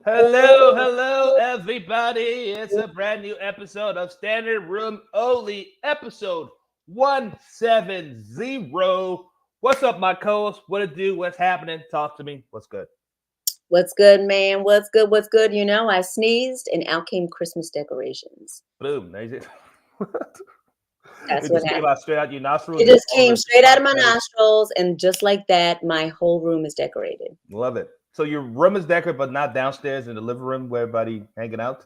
Hello, everybody. It's a brand new episode of Standard Room Only, episode 170. What's up, my co-host? What it do? What's happening? Talk to me. What's good? What's good, man? What's good? What's good? You know, I sneezed and out came Christmas decorations. Boom. That's it. That's It what just came happened. out straight out your nostrils. It just came straight out of my nostrils, and just like that, my whole room is decorated. Love it. So your room is decorated, but not downstairs in the living room where everybody hanging out?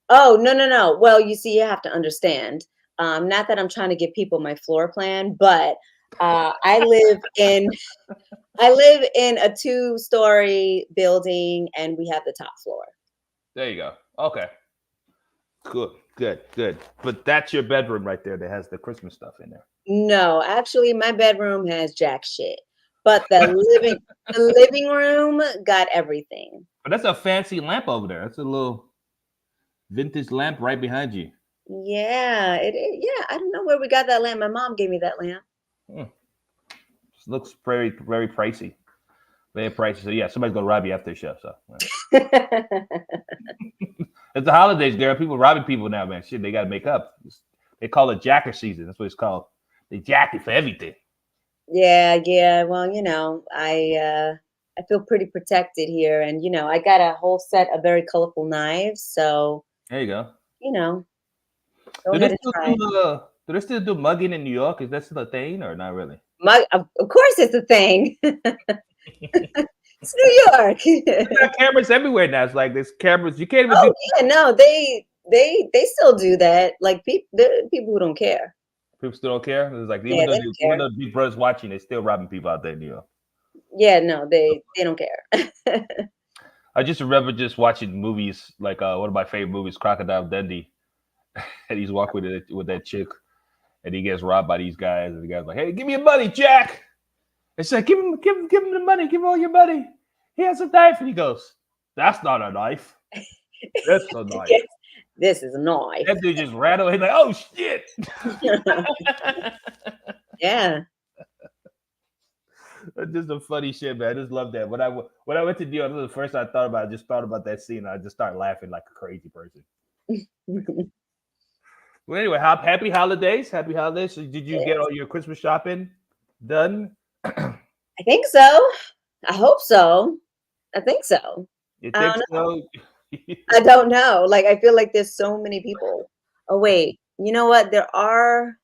Oh, no. Well, you see, you have to understand. Not that I'm trying to give people my floor plan, but I live in a 2-story building, and we have the top floor. There you go. Okay. Good. But that's your bedroom right there that has the Christmas stuff in there. No, actually, my bedroom has jack shit, but the living room got everything. But that's a fancy lamp over there. That's a little vintage lamp right behind you. Yeah, it is. Yeah, I don't know where we got that lamp. My mom gave me that lamp. It looks very, very pricey. Very pricey. So yeah, somebody's gonna rob you after the show. So it's the holidays, girl. People robbing people now, man. Shit, they gotta make up. They call it jacker season. That's what it's called. They jack it for everything. Yeah. Well, you know, I feel pretty protected here, and you know, I got a whole set of very colorful knives. So there you go. You know, do they still do mugging in New York? Is that still a thing or not really? Of course, it's a thing. It's New York. There are cameras everywhere now. It's like there's cameras. You can't even. Yeah, no, they still do that. Like people who don't care. People still don't care. It's like even though Big Brother's watching, they're still robbing people out there in New York. Yeah, no, they don't care. I just remember just watching movies like one of my favorite movies, Crocodile Dundee, and he's walking with that chick, and he gets robbed by these guys, and the guy's like, "Hey, give me your money, Jack." It's like, give him the money, give him all your money. He has a knife, and he goes, "That's not a knife. That's a knife. This is a knife." That dude just ran away. He's like, "Oh shit!" Yeah. That's just some funny shit, man. I just love that. When I went to New York, the first I thought about, I just thought about that scene. And I just started laughing like a crazy person. Well, anyway, happy holidays. Happy holidays. So did you get all your Christmas shopping done? I think so. I hope so. I think so. You think so? I don't know. Like, I feel like there's so many people. Oh, wait. You know what? There are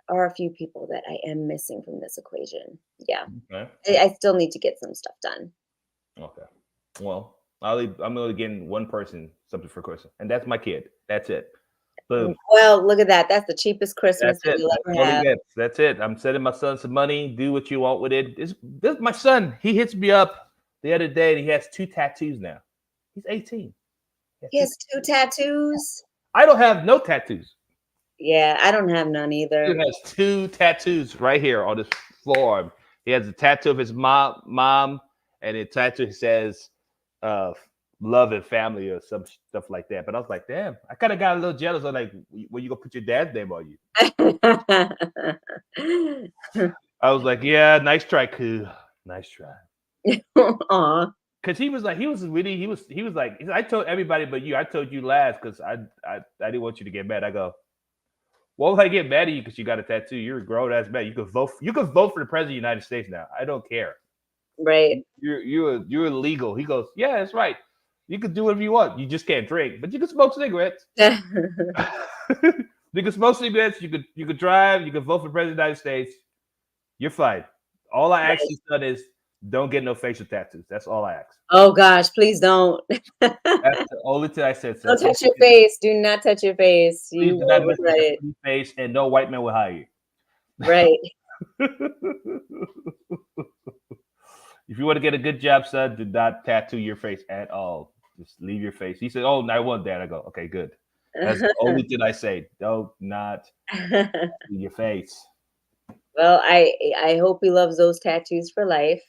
a few people that I am missing from this equation. Yeah. Okay. I still need to get some stuff done. Okay. Well, I'm only getting one person something for Christmas, and that's my kid. That's it. Boom. Well, look at that. That's the cheapest Christmas that you'll ever have. That's it. I'm sending my son some money. Do what you want with it. This my son. He hits me up the other day, and he has 2 tattoos now. He's 18. He has 2 tattoos? I don't have no tattoos. Yeah, I don't have none either. He has 2 tattoos right here on his forearm. He has a tattoo of his mom, and a tattoo says love and family or some stuff like that. But I was like, damn, I kind of got a little jealous. I'm like, when you gonna put your dad's name on you? I was like, yeah, nice try, Koo. Nice try. Aw. Because he was like, I told everybody but you. I told you last because I didn't want you to get mad. I go, why would I get mad at you because you got a tattoo? You're a grown ass man. You could vote for the president of the United States now. I don't care. Right. You're illegal. He goes, yeah, that's right. You can do whatever you want. You just can't drink, but you can smoke cigarettes. You can smoke cigarettes. You could drive. You can vote for the president of the United States. You're fine. All I ask you, son, is don't get no facial tattoos. That's all I ask. Oh gosh, please don't. That's the only thing I said. Don't touch your face. Do not touch your face. You will regret it. Face, and no white man will hire you. Right. If you want to get a good job, son, do not tattoo your face at all. Just leave your face. He said, "Oh, I want that." I go, "Okay, good." That's the only thing I say. Don't not see your face. Well, I hope he loves those tattoos for life.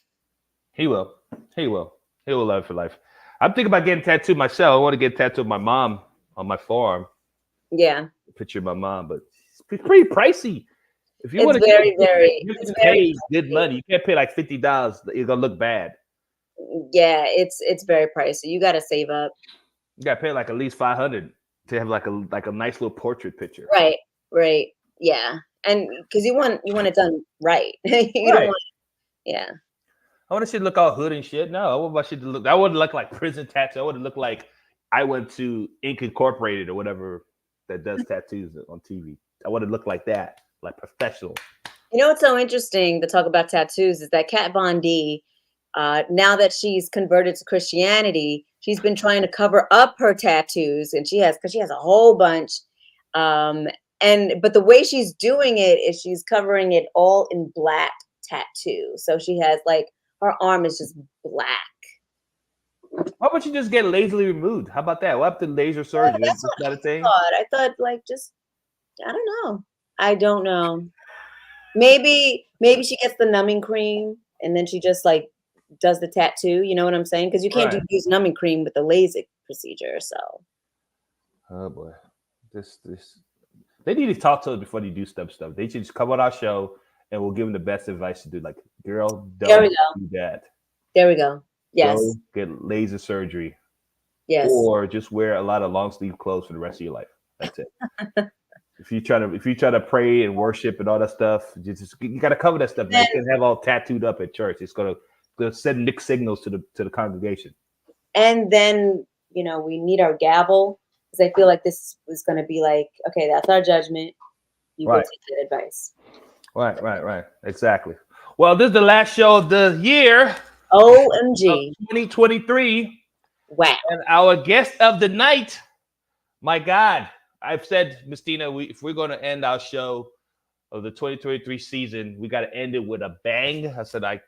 He will. He will love it for life. I'm thinking about getting tattooed myself. I want to get tattooed of my mom on my forearm. Yeah. Picture of my mom, but it's pretty pricey. If you want to very pay good money, you can't pay like $50. You're gonna look bad. Yeah, it's very pricey. You got to save up. You got to pay like at least 500 to have like a nice little portrait picture. Right, right. Yeah. And because you want it done right. You don't Right. want, yeah. I want to shit look all hood and shit. No, I want my shit to look. I wouldn't look like prison tattoo. I wouldn't look like I went to Ink Incorporated or whatever that does tattoos on TV. I want to look like that, like professional. You know what's so interesting to talk about tattoos is that Kat Von D, now that she's converted to Christianity, she's been trying to cover up her tattoos, and because she has a whole bunch. But the way she's doing it is she's covering it all in black tattoo. So she has like her arm is just black. Why don't you just get lazily removed? How about that? What happened to laser surgery? That's That's not a thing. I thought like just I don't know. I don't know. Maybe she gets the numbing cream and then she just like does the tattoo. You know what I'm saying? Because you can't use numbing cream with the LASIK procedure. So. Oh boy, this they need to talk to us before they do stuff. They should just come on our show and we'll give them the best advice to do. Like, girl, don't do that. There we go. Yes. Go get laser surgery. Yes. Or just wear a lot of long sleeve clothes for the rest of your life. That's it. If you try to pray and worship and all that stuff, you got to cover that stuff. You can't have all tattooed up at church. It's gonna send mixed signals to the congregation. And then we need our gavel because I feel like this is going to be like, okay, that's our judgment. You go take that advice. Right. Exactly. Well, this is the last show of the year. OMG. 2023. Wow. And our guest of the night, my God, I've said, Mystina, if we're going to end our show of the 2023 season, we got to end it with a bang. I said, I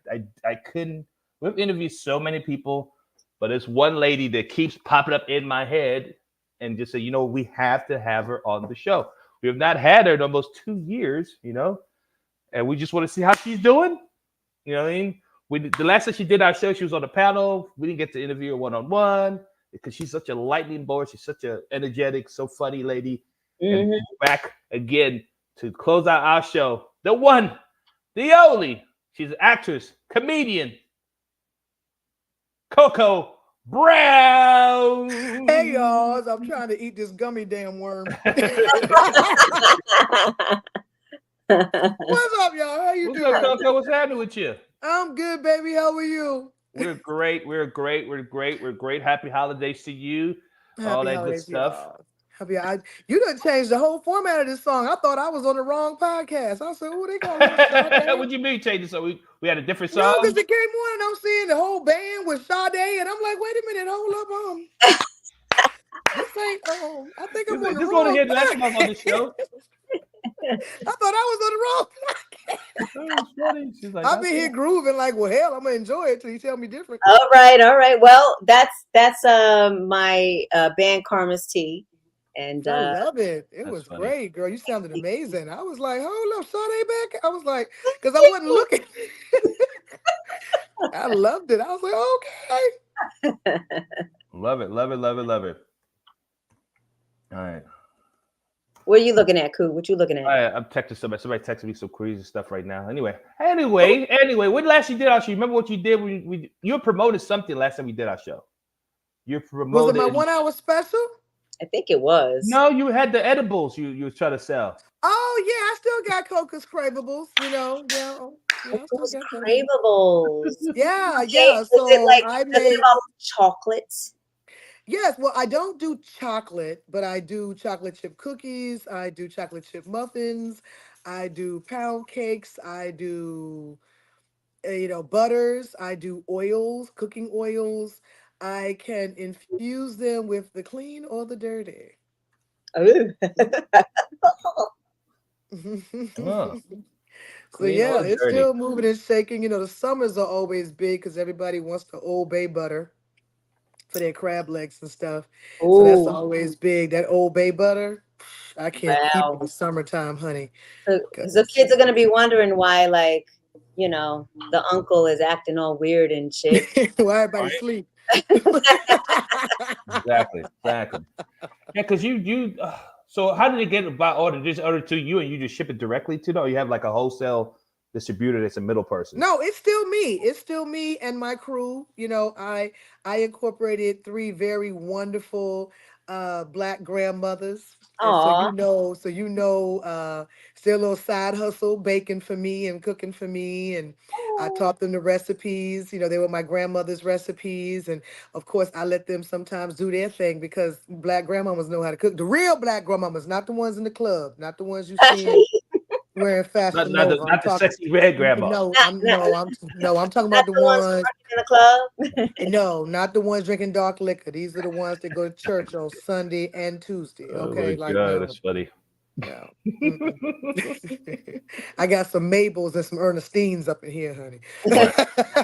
couldn't. We've interviewed so many people, but there's one lady that keeps popping up in my head and just say, we have to have her on the show. We have not had her in almost 2 years, and we just want to see how she's doing. You know what I mean? The last time she did our show, she was on the panel. We didn't get to interview her one-on-one because she's such a lightning bolt. She's such an energetic, so funny lady. Mm-hmm. And back again to close out our show. The one, the only. She's an actress, comedian, Coco Brown. Hey, y'all. I'm trying to eat this gummy damn worm. What's up, y'all? How you doing? What's up, Coco? What's happening with you? I'm good, baby. How are you? We're great. Happy holidays to you. All that good stuff. You done changed the whole format of this song. I thought I was on the wrong podcast. I said, "Oh, they call me Sade." What you mean changing? So we had a different song. No, because it came on and I'm seeing the whole band with Sade, and I'm like, wait a minute, hold up, this ain't. I think I'm on the wrong. Just last time on the show. I thought I was on the wrong podcast. That was funny. She's like, I've been here grooving like, well, hell, I'm gonna enjoy it till you tell me different. All right. Well, that's my band Karma's Tea. And I love it. It was funny. Great, girl. You sounded amazing. I was like, hold up, Sade back. I was like, because I wasn't looking. I loved it. I was like, okay. Love it. All right. What are you looking at, Koo? What you looking at? I'm texting somebody. Somebody texting me some crazy stuff right now. Anyway. When last you did our show? You remember what you did when you promoted something last time we did our show? You promoted. Was it my 1 hour special? I think it was. No, you had the edibles you were trying to sell. Oh yeah, I still got Coca's Cravables, Cravables. Yeah. So I made chocolates. Yes, well, I don't do chocolate, but I do chocolate chip cookies. I do chocolate chip muffins. I do pound cakes. I do, butters. I do oils, cooking oils. I can infuse them with the clean or the dirty. Oh. So yeah, it's still moving and shaking. The summers are always big because everybody wants the Old Bay butter for their crab legs and stuff. Ooh. So that's always big. That Old Bay butter, I can't keep it in the summertime, honey. So kids are gonna be wondering why, the uncle is acting all weird and shit. Why everybody sleep? Exactly. Yeah, because you. So how did it get about order? Just order to you and you just ship it directly to them, or you have like a wholesale distributed as a middle person. No, it's still me. It's still me and my crew. You know, I incorporated 3 very wonderful Black grandmothers. And Aw. still a little side hustle, baking for me and cooking for me. And I taught them the recipes. You know, they were my grandmother's recipes. And of course, I let them sometimes do their thing because Black grandmamas know how to cook. The real Black grandmamas, not the ones in the club, not the ones you see wearing Not Fashion not the Nova. I'm not the talking. sexy red grandma. No, Not, I'm not, no, I'm no, I'm talking not about the the ones ones. working in the club. No, not the ones drinking dark liquor. These are the ones that go to church on Sunday and Tuesday. Oh Okay, my like god, no, that's funny. no. Mm-mm. I got some Mabels and some Ernestines up in here, honey. Right.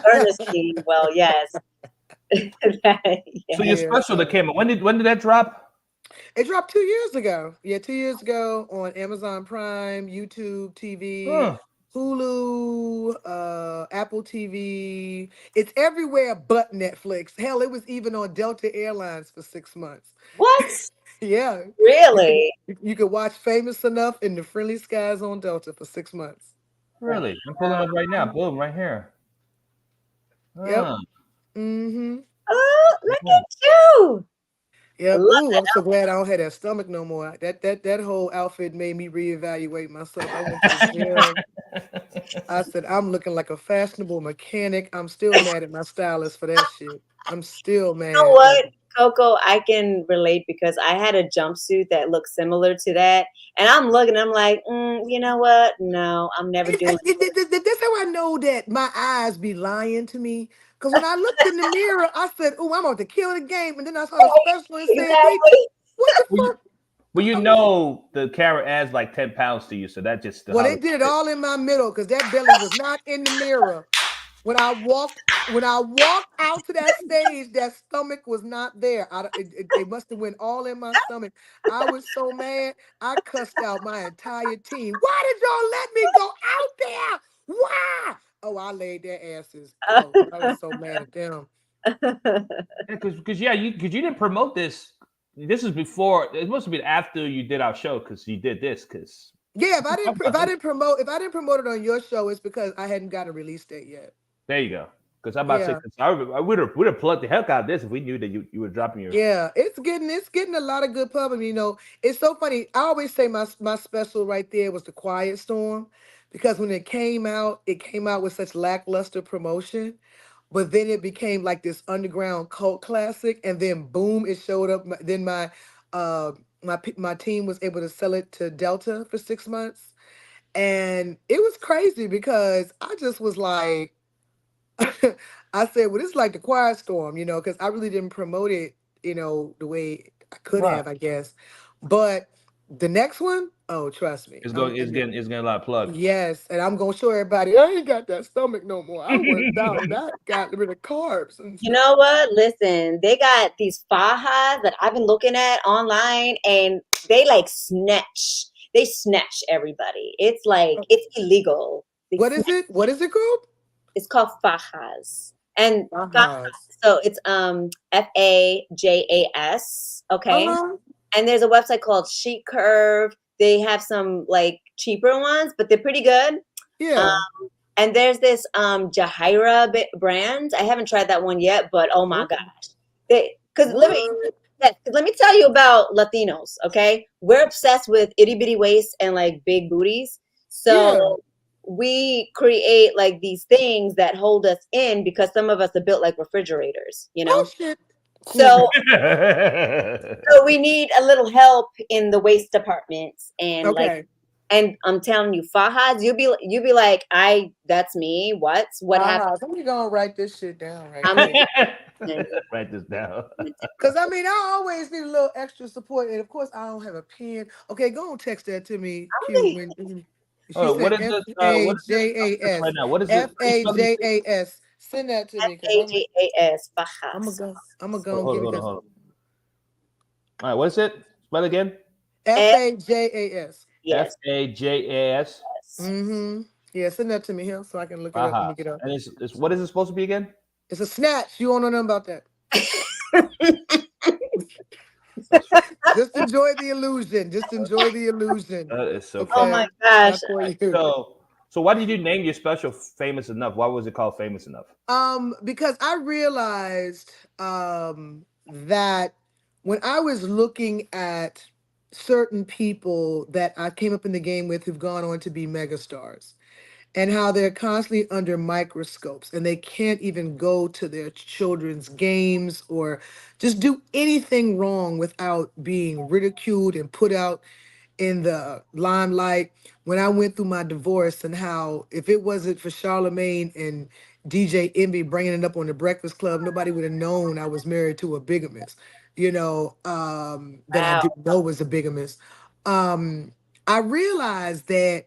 Ernestine. Well, yes. So your Yes. Yeah, special that so came out, when did that drop? it dropped 2 years ago. Yeah, 2 years ago on Amazon Prime, YouTube TV, Huh. Hulu, Apple TV. It's everywhere but Netflix. Hell, it was even on Delta Airlines for 6 months. What? Yeah, you could Really? you could watch Famous Enough in the Friendly Skies on Delta for 6 months. Really? I'm pulling up right now. Mhm. Boom, right here. Yep. Huh. Mm-hmm. Oh, look Okay. at you. Yep. Love Ooh, I'm so glad I don't have that stomach no more. That whole outfit made me reevaluate myself. I went to the gym. I said, I'm looking like a fashionable mechanic. I'm still mad at my stylist for that shit. I'm still know mad. what, Coco? I can relate because I had a jumpsuit that looked similar to that. And I'm looking, I'm like, you know what? No, I'm never doing it. That's how I know that my eyes be lying to me. Because when I looked in the mirror, I said, oh, I'm about to kill the game. And then I saw the special and said, they, Exactly. what the Well, fuck? you know the camera adds like 10 pounds to you, so that just the Well, they Hollywood did it shit. all in my middle because that belly was not in the mirror. When I walked out to that stage, that stomach was not there. They must have went all in my stomach. I was so mad. I cussed out my entire team. Why did y'all let me go out there? Why? Oh, I laid their asses out. I was so mad at them. Yeah, because you didn't promote this. This is before. It must have been after you did our show because you did this. Because Yeah, if I talk didn't if about I this. didn't promote if I didn't promote it on your show, it's because I hadn't got a release date yet. There you go. Because I'm about to say, Yeah. 'cause I would have plugged the heck out of this if we knew that you were dropping your. Yeah, it's getting a lot of good pub. You know, it's so funny. I always say my special right there was the Quiet Storm, because when it came out with such lackluster promotion, but then it became like this underground cult classic, and then boom, it showed up. Then uh my team was able to sell it to Delta for 6 months, and it was crazy because I just was like. I said, well, this is like the Quiet Storm, because I really didn't promote it, the way I could Right. have, I guess. But the next one, oh, trust me, It's going. It's getting a lot of plug. yes, and I'm gonna show everybody I ain't got that stomach no more. I worked out and I got rid of carbs and You stuff. know what? Listen, they got these fajas that I've been looking at online and they like snatch. They snatch everybody. It's like it's illegal. They What is snatch. it? What is it called? It's called fajas. And faja, Ahas. so it's FAJAS. Okay. Uh-huh. And there's a website called Chic Curve. They have some like cheaper ones, but they're pretty good. Um, Yeah. and there's this Jahira brand. I haven't tried that one yet, but oh my Ooh, gosh. Because let me what? yes, 'cause let me tell you about Latinos, okay? We're obsessed with itty bitty waists and like big booties. Yeah. So we create like these things that hold us in because some of us are built like refrigerators, you Oh know? shit. So so we need a little help in the waste departments and like Okay. and I'm telling you, Fahad, you'll be like, that's me. What happened? Ahas. I'm gonna write this shit down right I'm quick. Write this down. Because I mean, I always need a little extra support. And of course, I don't have a pen. Okay, go and text that to me, Q. When she Oh, what said is F this? A What is this? J I'm A this right S. now. What is it? F What are you A spelling this J thing? A S. Send that to me because Fajas, I'm Fajas. gonna go and Hold give on, you hold on, this. hold on. All right, what is it? Spell again. F F, A J A S. yes, FAJAS. yes. Mm-hmm. Yeah, send that to me here so I can look it up and Aha. look it up. And it's what is it supposed to be again? It's a snatch. You don't know nothing about that. That's funny. Just enjoy the illusion. Just enjoy the illusion. That is so Oh funny. my Okay, gosh. not for All right, you. so So why did you name your special Famous Enough? Why was it called Famous Enough? Because I realized that when I was looking at certain people that I came up in the game with who've gone on to be megastars, and how they're constantly under microscopes and they can't even go to their children's games or just do anything wrong without being ridiculed and put out in the limelight. When I went through my divorce, and how if it wasn't for Charlemagne and DJ Envy bringing it up on the Breakfast Club, nobody would have known I was married to a bigamist, that I Wow. didn't know was a bigamist. I realized that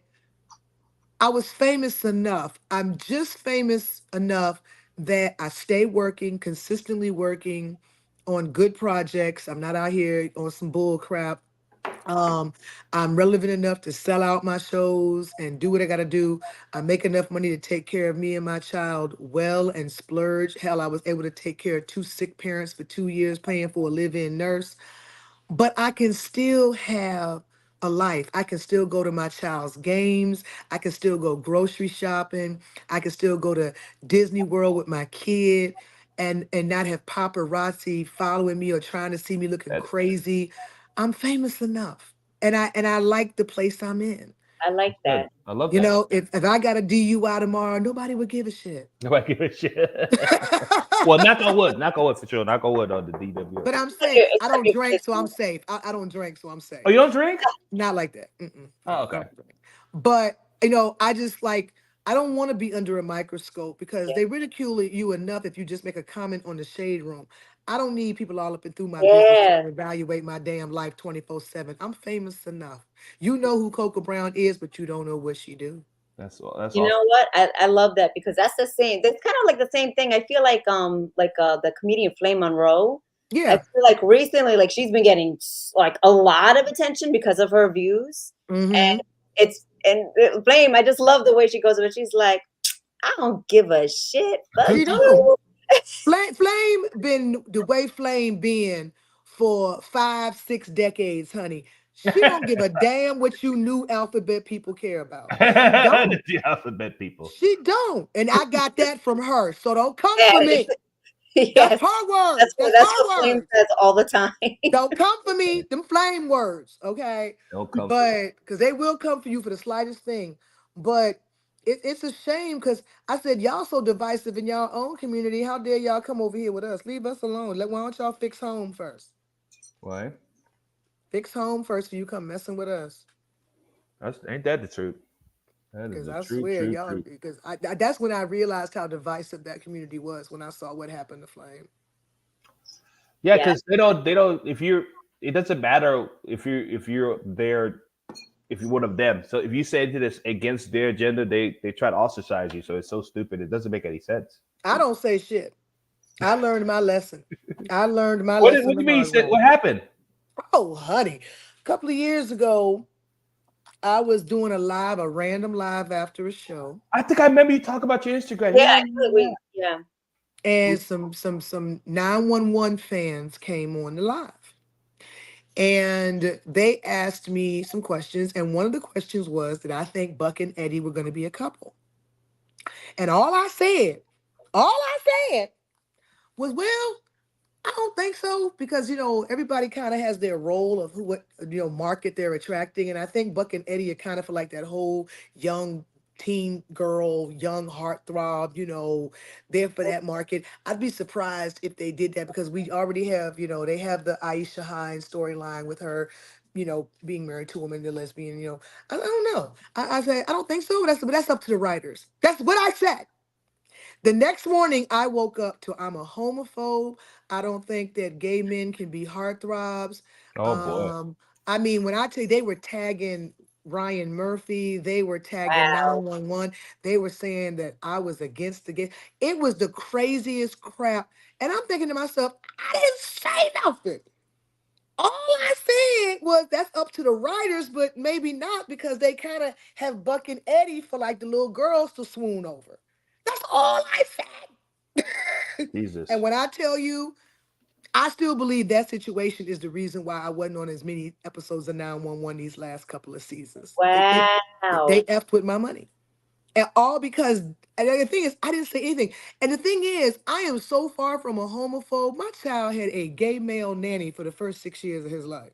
I was famous enough. I'm just famous enough that I stay working, consistently working on good projects. I'm not out here on some bull crap. Um, I'm relevant enough to sell out my shows and do what I got to do. I make enough money to take care of me and my child well and splurge. Hell, I was able to take care of two sick parents for 2 years, paying for a live-in nurse, but I can still have a life. I can still go to my child's games. I can still go grocery shopping. I can still go to Disney World with my kid and not have paparazzi following me or trying to see me looking That, crazy. I'm famous enough. And I like the place I'm in. I like that's good. that. I love that. If I got a DUI tomorrow, nobody would give a shit. Nobody give a shit. Well, knock on wood. Knock on wood for sure. Knock on wood on the DW. But I'm Except saying I except don't your drink, kids so I'm won't. safe. I don't drink, so I'm Oh, safe. you don't drink? Not like that. Mm-mm. Oh, I okay. don't drink. But I just like I don't want to be under a microscope because Yeah. they ridicule you enough if you just make a comment on the shade room. I don't need people all up and through my business trying Yeah. to evaluate my damn life 24/7. I'm famous enough. You know who Coco Brown is, but you don't know what she do. That's You know awesome. what? I love that because that's the same. That's kind of like the same thing. I feel like the comedian Flame Monroe. I Yeah. feel like recently, like she's been getting like a lot of attention because of her views, Mm-hmm. and Flame. I just love the way she goes, but she's like, I don't give a shit. Fuck She don't. you. Flame been the way Flame been for 5, 6 decades, honey. She don't give a damn what you new alphabet people care about. She don't. The alphabet people. She don't. And I got that from her. So don't come Yeah, for me. That's yes. her That's words. what That's that's what her Flame words. says all the time. Don't come for me. Them flame words. Okay. They'll come for you. But because they will come for you for the slightest thing. But it's a shame because I said, y'all so divisive in y'all own community. How dare y'all come over here with us? Leave us alone. Why don't y'all fix home first? Why? Fix home first before you come messing with us. That's ain't that the truth? That is Because the I true, swear, true, y'all, truth. because that's when I realized how divisive that community was when I saw what happened to Flame. Yeah, Yeah. because they don't. If you're, it doesn't matter if you're there, if you're one of them. So if you say anything that's against their agenda, they try to ostracize you. So it's so stupid. It doesn't make any sense. I don't say shit. I learned my lesson. I learned my What do lesson you the mean? You hard said way. what happened? Oh, honey. A couple of years ago, I was doing a random live after a show, I think I remember you talk about your Instagram. Yeah, Yeah, actually, yeah, yeah. and some 911 fans came on the live. And they asked me some questions. And one of the questions was that I think Buck and Eddie were going to be a couple. And all I said was, well, I don't think so because everybody kind of has their role of who what market they're attracting, and I think Buck and Eddie are kind of for like that whole young teen girl, young heartthrob. They're for that market. I'd be surprised if they did that because we already have they have the Aisha Hines storyline with her. Being married to a woman, the lesbian. I don't know. I say I don't think so. But that's up to the writers. That's what I said. The next morning, I woke up to I'm a homophobe. I don't think that gay men can be heartthrobs. Oh boy. Um, I mean, when I tell you they were tagging Ryan Murphy, they were tagging Wow. 911, they were saying that I was against the gay. It was the craziest crap. And I'm thinking to myself, I didn't say nothing. All I said was that's up to the writers, but maybe not because they kind of have Buck and Eddie for like the little girls to swoon over. That's all I said. And Jesus. when I tell you, I still believe that situation is the reason why I wasn't on as many episodes of 911 these last couple of seasons. They Wow. effed with my money. And all because, and the thing is, I didn't say anything. And the thing is, I am so far from a homophobe. My child had a gay male nanny for the first 6 years of his life.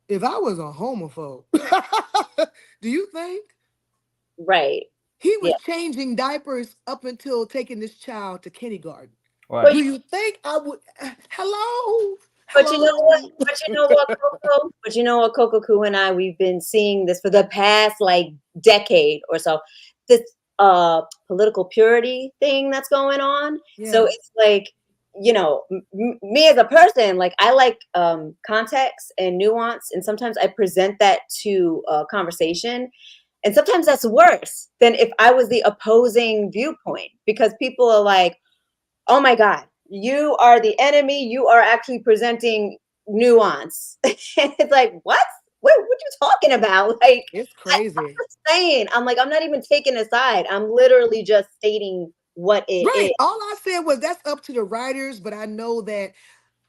If I was a homophobe, do you think Right. he Yeah. was changing diapers up until taking this child to kindergarten? Right. But Do you think I would? Hello, But you know what? hello. But you know what, Coco? But you know what, Coco Ku and I, we've been seeing this for the past like decade or so. This political purity thing that's going on. So Yes. it's like, me as a person, like I like context and nuance, and sometimes I present that to a conversation. And sometimes that's worse than if I was the opposing viewpoint, because people are like, oh my God, you are the enemy. You are actually presenting nuance. It's like, what you talking about? Like, It's I'm crazy. just saying, I'm like, I'm not even taking a side. I'm literally just stating what it Right. is. All I said was that's up to the writers, but I know that,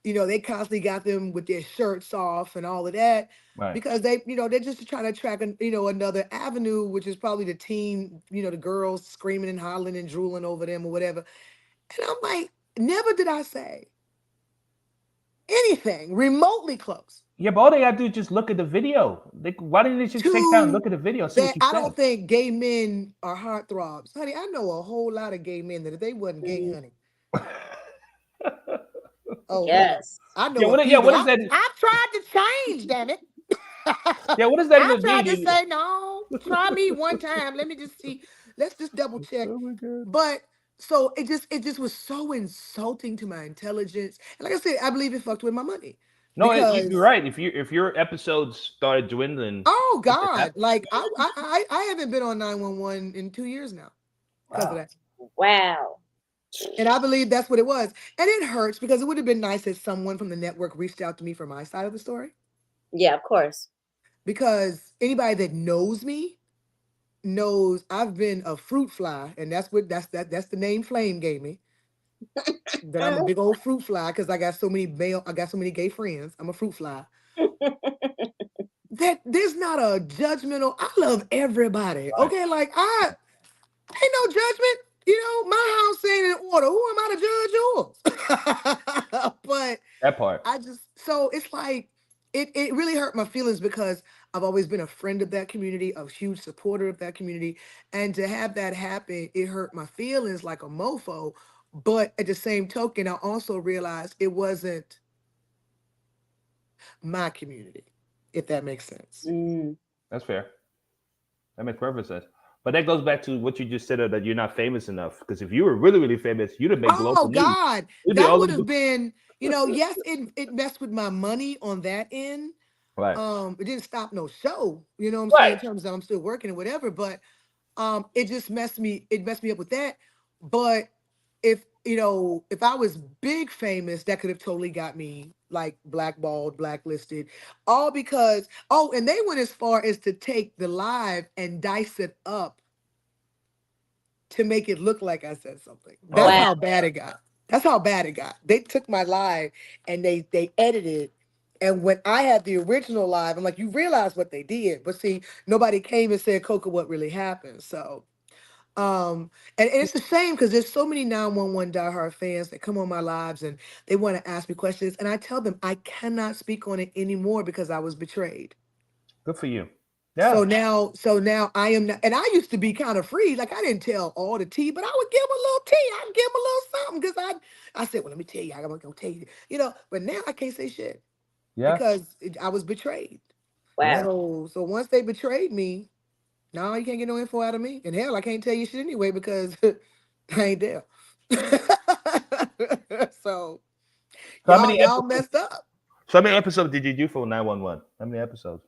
they constantly got them with their shirts off and all of that Right. because they're just trying to attract, another avenue, which is probably the teen, the girls screaming and hollering and drooling over them or whatever. And I'm like, never did I say anything remotely close Yeah, but all they gotta do is just look at the video. Why didn't they just take time and to look at the video and see what that. you I said? don't think gay men are heartthrobs. Honey, I know a whole lot of gay men that if they wasn't gay, Mhm. honey. Oh, honey. Yes. I Yeah, know a few, yeah, but what is that? I've tried to change, damn it. Yeah, what does that I even tried to mean? say no. Try me one time. Let me just see. Let's just double check. Oh my god. But so it just was so insulting to my intelligence. And like I said, I believe it fucked with my money No, you're because right. If your episodes started dwindling, oh it just God, happened. like I haven't been on 911 in 2 years now because of Wow. that. Wow. And I believe that's what it was. And it hurts because it would have been nice if someone from the network reached out to me for my side of the story. Yeah, of course. Because anybody that knows me knows I've been a fruit fly, and that's the name Flame gave me. That I'm a big old fruit fly because I got so many gay friends. I'm a fruit fly. That there's not a judgmental. I love everybody. Right. Okay, like I ain't no judgment. My house ain't in order. Who am I to judge yours? But That part. I just so it's like it really hurt my feelings because I've always been a friend of that community, a huge supporter of that community. And to have that happen, it hurt my feelings like a mofo. But at the same token, I also realized it wasn't my community, if that makes sense. Mm. That's fair. That makes perfect sense. But that goes back to what you just said that you're not famous enough. Because if you were really, really famous, you'd have made global Oh news. God, You'd be that all would over have the been, yes, it messed with my money on that end. right. It didn't stop no show, you know what I'm saying, Right. in terms of I'm still working and whatever, but it messed me up with that. But if I was big famous, that could have totally got me like blackballed, blacklisted, all because and they went as far as to take the live and dice it up to make it look like I said something. Oh That's Wow. wow. how bad it got. That's how bad it got. They took my live and they edited. And when I had the original live, I'm like, you realize what they did. But see, nobody came and said, Coco, what really happened. So and it's a shame because there's so many 911 diehard fans that come on my lives and they want to ask me questions. And I tell them I cannot speak on it anymore because I was betrayed. Good for you. So Yeah. now I am not, and I used to be kind of free. Like I didn't tell all the tea, but I would give them a little tea. I'd give them a little something because I said, well, let me tell you, I'm gonna tell you, But now I can't say shit Yeah. because I was betrayed. Yeah. Wow. So once they betrayed me, no, you can't get no info out of me. And hell, I can't tell you shit anyway because I ain't there. So So how y'all many y'all episodes? messed up So how many episodes did you do for 911? How many episodes?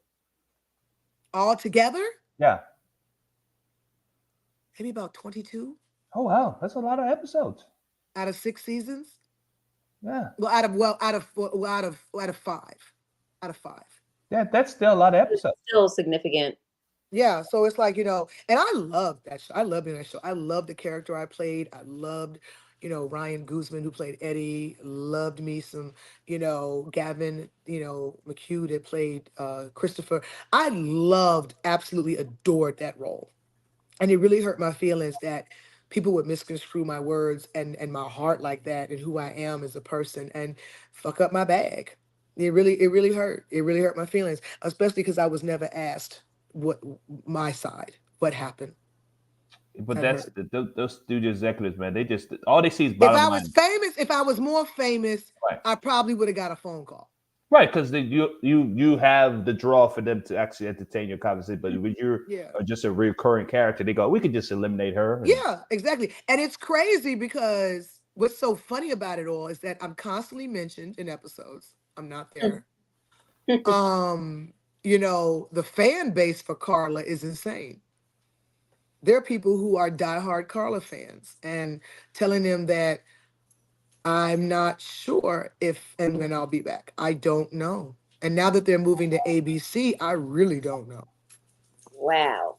all together. Yeah. Maybe about 22 Oh wow, that's a lot of episodes. out of 6 seasons. Yeah. Out of five, out of five. Yeah, that's still a lot of It's episodes. still significant. Yeah, so it's like, and I love that show. I love being in that show. I love the character I played. I loved, Ryan Guzman who played Eddie. Loved me some, Gavin, McHugh that played Christopher. I loved, absolutely adored that role. And it really hurt my feelings that people would misconstrue my words and my heart like that and who I am as a person and fuck up my bag. It really hurt. It really hurt my feelings, especially because I was never asked what my side, what happened. But That that's hurt. those studio executives, man. They just all they see is If bottom I was line. famous, if I was more famous, Right. I probably would have got a phone call. Right, because you have the draw for them to actually entertain your conversation. But when you're Yeah. just a recurring character, they go, we could just eliminate her. And, Yeah, exactly. And it's crazy because what's so funny about it all is that I'm constantly mentioned in episodes. I'm not there. Um, the fan base for Carla is insane. There are people who are diehard Carla fans and telling them that I'm not sure if and when I'll be back. I don't know. And now that they're moving to ABC, I really don't know. Wow.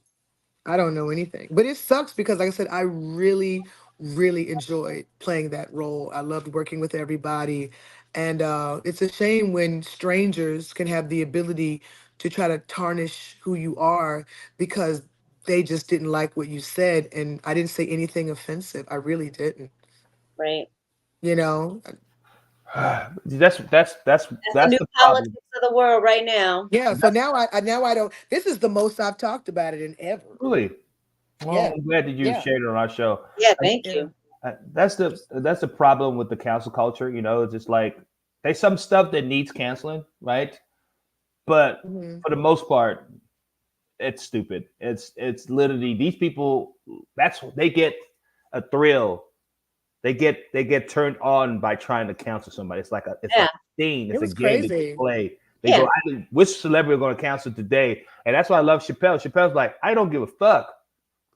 I don't know anything. But it sucks because, like I said, I really, really enjoyed playing that role. I loved working with everybody. And it's a shame when strangers can have the ability to try to tarnish who you are because they just didn't like what you said. And I didn't say anything offensive. I really didn't. Right. You know? that's that's that's That's the that's new the politics problem. of the world right now. Yeah. So That's now I don't. This is the most I've talked about it in ever. really. Well, Yeah. I'm glad that you Yeah. shared it on our show. Yeah, thank Yeah. you. That's the problem with the cancel culture. It's just like there's some stuff that needs canceling, right? But Hmm. for the most part, it's stupid. It's literally these people. That's they get a thrill. They get turned on by trying to cancel somebody. It's Yeah. like a thing. It It's a was game that they crazy. play. They Yeah. go, which celebrity are going to cancel today? And that's why I love Chappelle. Chappelle's like, I don't give a fuck.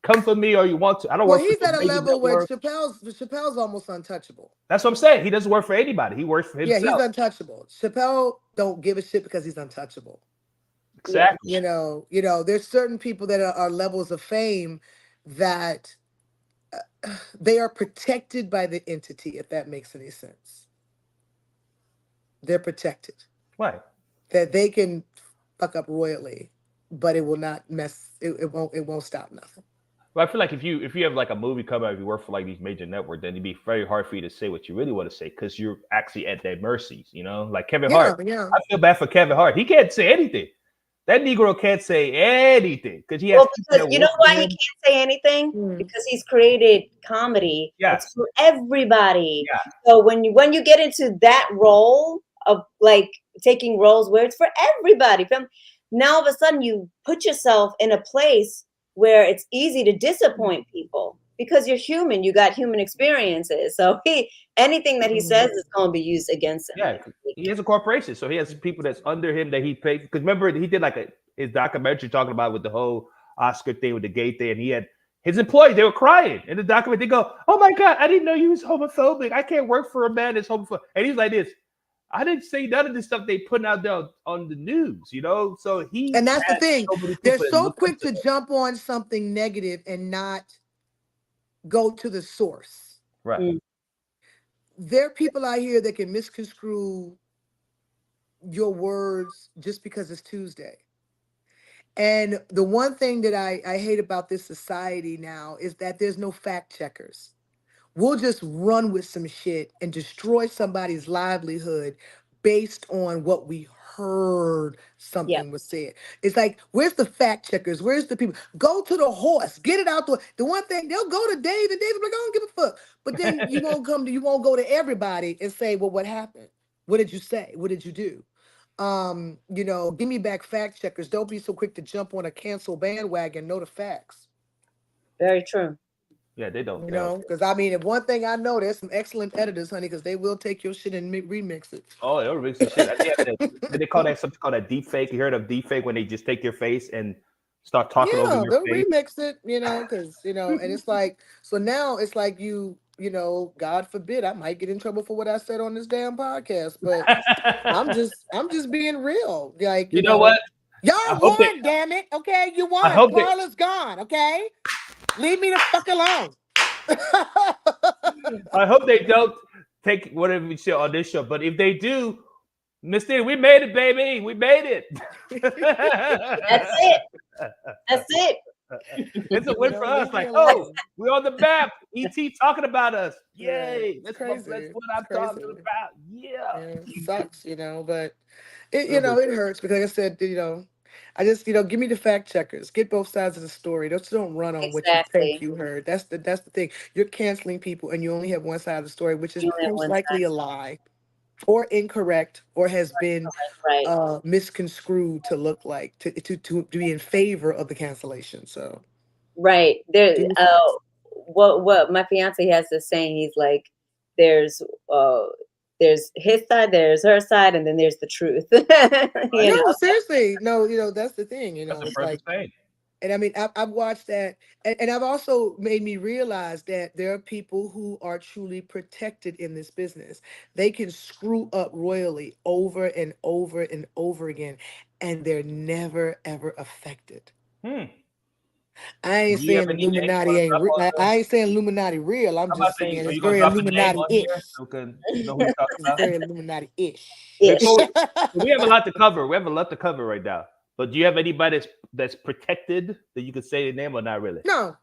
Come for me or you want to. I don't Well, work for he's no at a major level where network. Chappelle's almost untouchable. That's what I'm saying. He doesn't work for anybody. He works for Yeah, he's himself. untouchable. Chappelle don't give a shit because he's untouchable. Yeah. Exactly. There's certain people that are levels of fame that they are protected by the entity, if that makes any sense. They're protected. Right. That they can fuck up royally, but it will not it won't stop nothing. But I feel like if you have like a movie come out, if you work for like these major networks, then it'd be very hard for you to say what you really want to say because you're actually at their mercies. Like Kevin Yeah, Hart. yeah. I feel bad for Kevin Hart. He can't say anything. That Negro can't say anything because he has Well, people because that you know work for why he him. can't say anything? Mm. Because he's created comedy Yeah. that's for everybody. Yeah. So when you get into that role of like taking roles where it's for everybody, now all of a sudden you put yourself in a place where it's easy to disappoint people because you're human. You got human experiences. So anything that he says is going to be used against him. Yeah, he has a corporation, so he has people that's under him that he paid. Because remember, he did like his documentary talking about with the whole Oscar thing with the gay thing, and he had his employees. They were crying in the document. They go, "Oh my God, I didn't know you was homophobic. I can't work for a man that's homophobic." And he's like this. I didn't say none of this stuff they putting out there on the news, So he And that's the has thing. so many They're people that so look up quick to to him. jump on something negative and not go to the source. Right. Mm. There are people out here that can misconstrue your words just because it's Tuesday. And the one thing that I hate about this society now is that there's no fact checkers. We'll just run with some shit and destroy somebody's livelihood based on what we heard Yeah. something was said. It's like, where's the fact checkers? Where's the people? Go to the horse, get it out the one thing, they'll go to Dave and Dave will be like, I don't give a fuck. But then you won't go to everybody and say, well, what happened? What did you say? What did you do? Give me back fact checkers. Don't be so quick to jump on a cancel bandwagon. Know the facts. Very true. Yeah, they don't. They don't. Because I mean, if one thing I know, there's some excellent editors, honey, because they will take your shit and remix it. Oh, they'll remix the shit. They call that something called a deep fake. You heard of deep fake when they just take your face and start talking over Yeah, your they'll face? remix it, because and it's like, so now it's like God forbid I might get in trouble for what I said on this damn podcast, but I'm just being real. Like, You know what? y'all I hope won, damn it. Okay, you won. I hope they. Carla's gone. Okay, leave me the fuck alone. I hope they don't take whatever we say on this show. But if they do, Mystina, we made it, baby. We made it. That's it. That's it. It's a You win know, for us. leave me Like, oh, alone. we're on the map. ET talking about us. Right. Yay! It's That's crazy. what It's I'm talking crazy. about. Yeah. Yeah, it sucks, but it, Little bit. it hurts because, like I said, I just, give me the fact checkers, get both sides of the story. Don't run on what you think Exactly. you heard. That's the thing. You're canceling people, and you only have one side of the story, which is You only have most one likely side. a lie or incorrect or has been Right. misconstrued to look like to be in favor of the cancellation. So Right. do your facts. What my fiance has this saying, he's like, there's uh there's his side, there's her side, and then there's the truth. Right. you No, know. seriously, no, that's the thing. That's a It's like. perfect saying. And I mean, I've watched that, and I've also made me realize that there are people who are truly protected in this business. They can screw up royally over and over and over again, and they're never ever affected. Hmm. I ain't Do you have saying any names you Illuminati want to ain't. drop on the? I ain't saying Illuminati real. I'm I'm about just saying, saying are it's you gonna very drop a name on here Illuminati-ish. so we can know who you're talking It's about? very Illuminati-ish. Ish. Before we have a lot to cover. We have a lot to cover right now. But do you have anybody that's protected that you could say the name or not really? No,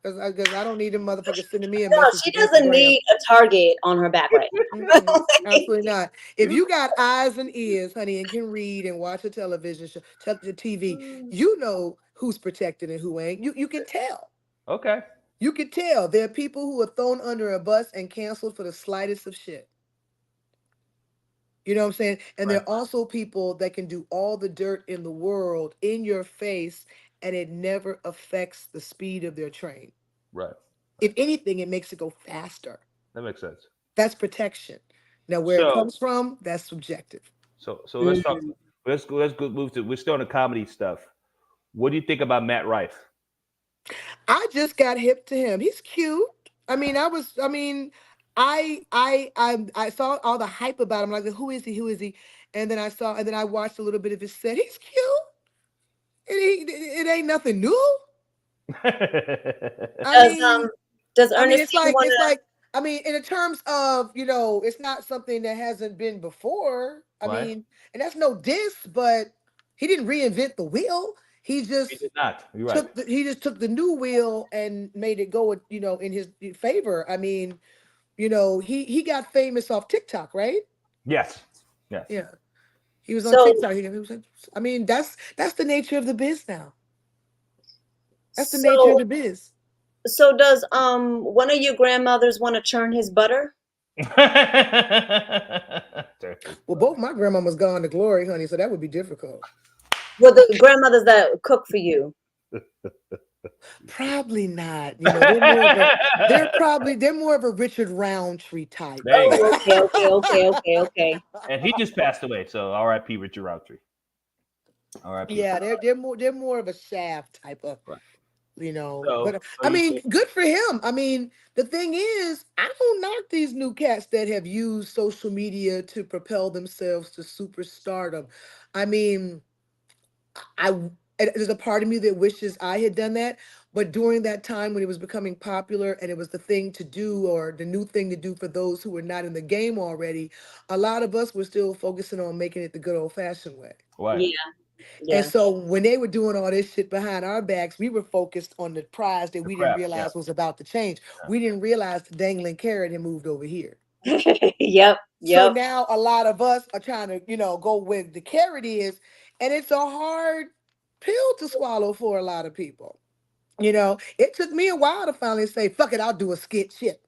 because I don't need them motherfuckers sending me a No, message she from doesn't Instagram. need a target on her back right now. Mm-mm, absolutely not. If you got eyes and ears, honey, and can read and watch a television show, the TV, you know who's protected and who ain't. You can tell. Okay. You can tell. There are people who are thrown under a bus and canceled for the slightest of shit. You know what I'm saying? And there Right. are also people that can do all the dirt in the world in your face, and it never affects the speed of their train. Right. If anything, it makes it go faster. That makes sense. That's protection. Now, where it So comes from, that's subjective. so let's talk. Mhm. Let's go move to. We're still on the comedy stuff. What do you think about Matt Rife? I just got hip to him. He's cute. I saw all the hype about him. Like, who is he? Who is he? And then I watched a little bit of his set. He's cute. It ain't nothing new. I Does mean, does it's Ernestine like want it's to? like in terms of it's not something that hasn't been before. Right? And that's no diss, but he didn't reinvent the wheel. He He just did not. You're right. took the new wheel and made it go in his favor. He got famous off TikTok, right? Yes. Yes. Yeah, he was on So TikTok. He was, that's the nature of the biz now. That's the nature of so the biz. so does one of your grandmothers want to churn his butter? Turkey. Well, both my grandmamas gone to glory, honey, so that would be difficult. Well, the grandmothers that cook for you. Probably not. They're more of a Richard Roundtree type. There you go. Oh, okay. And he just passed away. So R.I.P. Richard Roundtree. R.I.P. Yeah, they're more of a Shaft type of, Right. but So you think good for him. The thing is, I don't knock these new cats that have used social media to propel themselves to superstardom. I mean, I there's a part of me that wishes I had done that, but during that time when it was becoming popular and it was the thing to do or the new thing to do for those who were not in the game already, a lot of us were still focusing on making it the good old fashioned way. what? Yeah, And yeah. so when they were doing all this shit behind our backs, we were focused on the prize that The we didn't craft. Yeah. realize was about to change. We didn't realize the dangling carrot had moved over here. Yep, So yep. now a lot of us are trying to, go where the carrot is, and it's a hard pill to swallow for a lot of people. It took me a while to finally say, fuck it, I'll do a skit shit.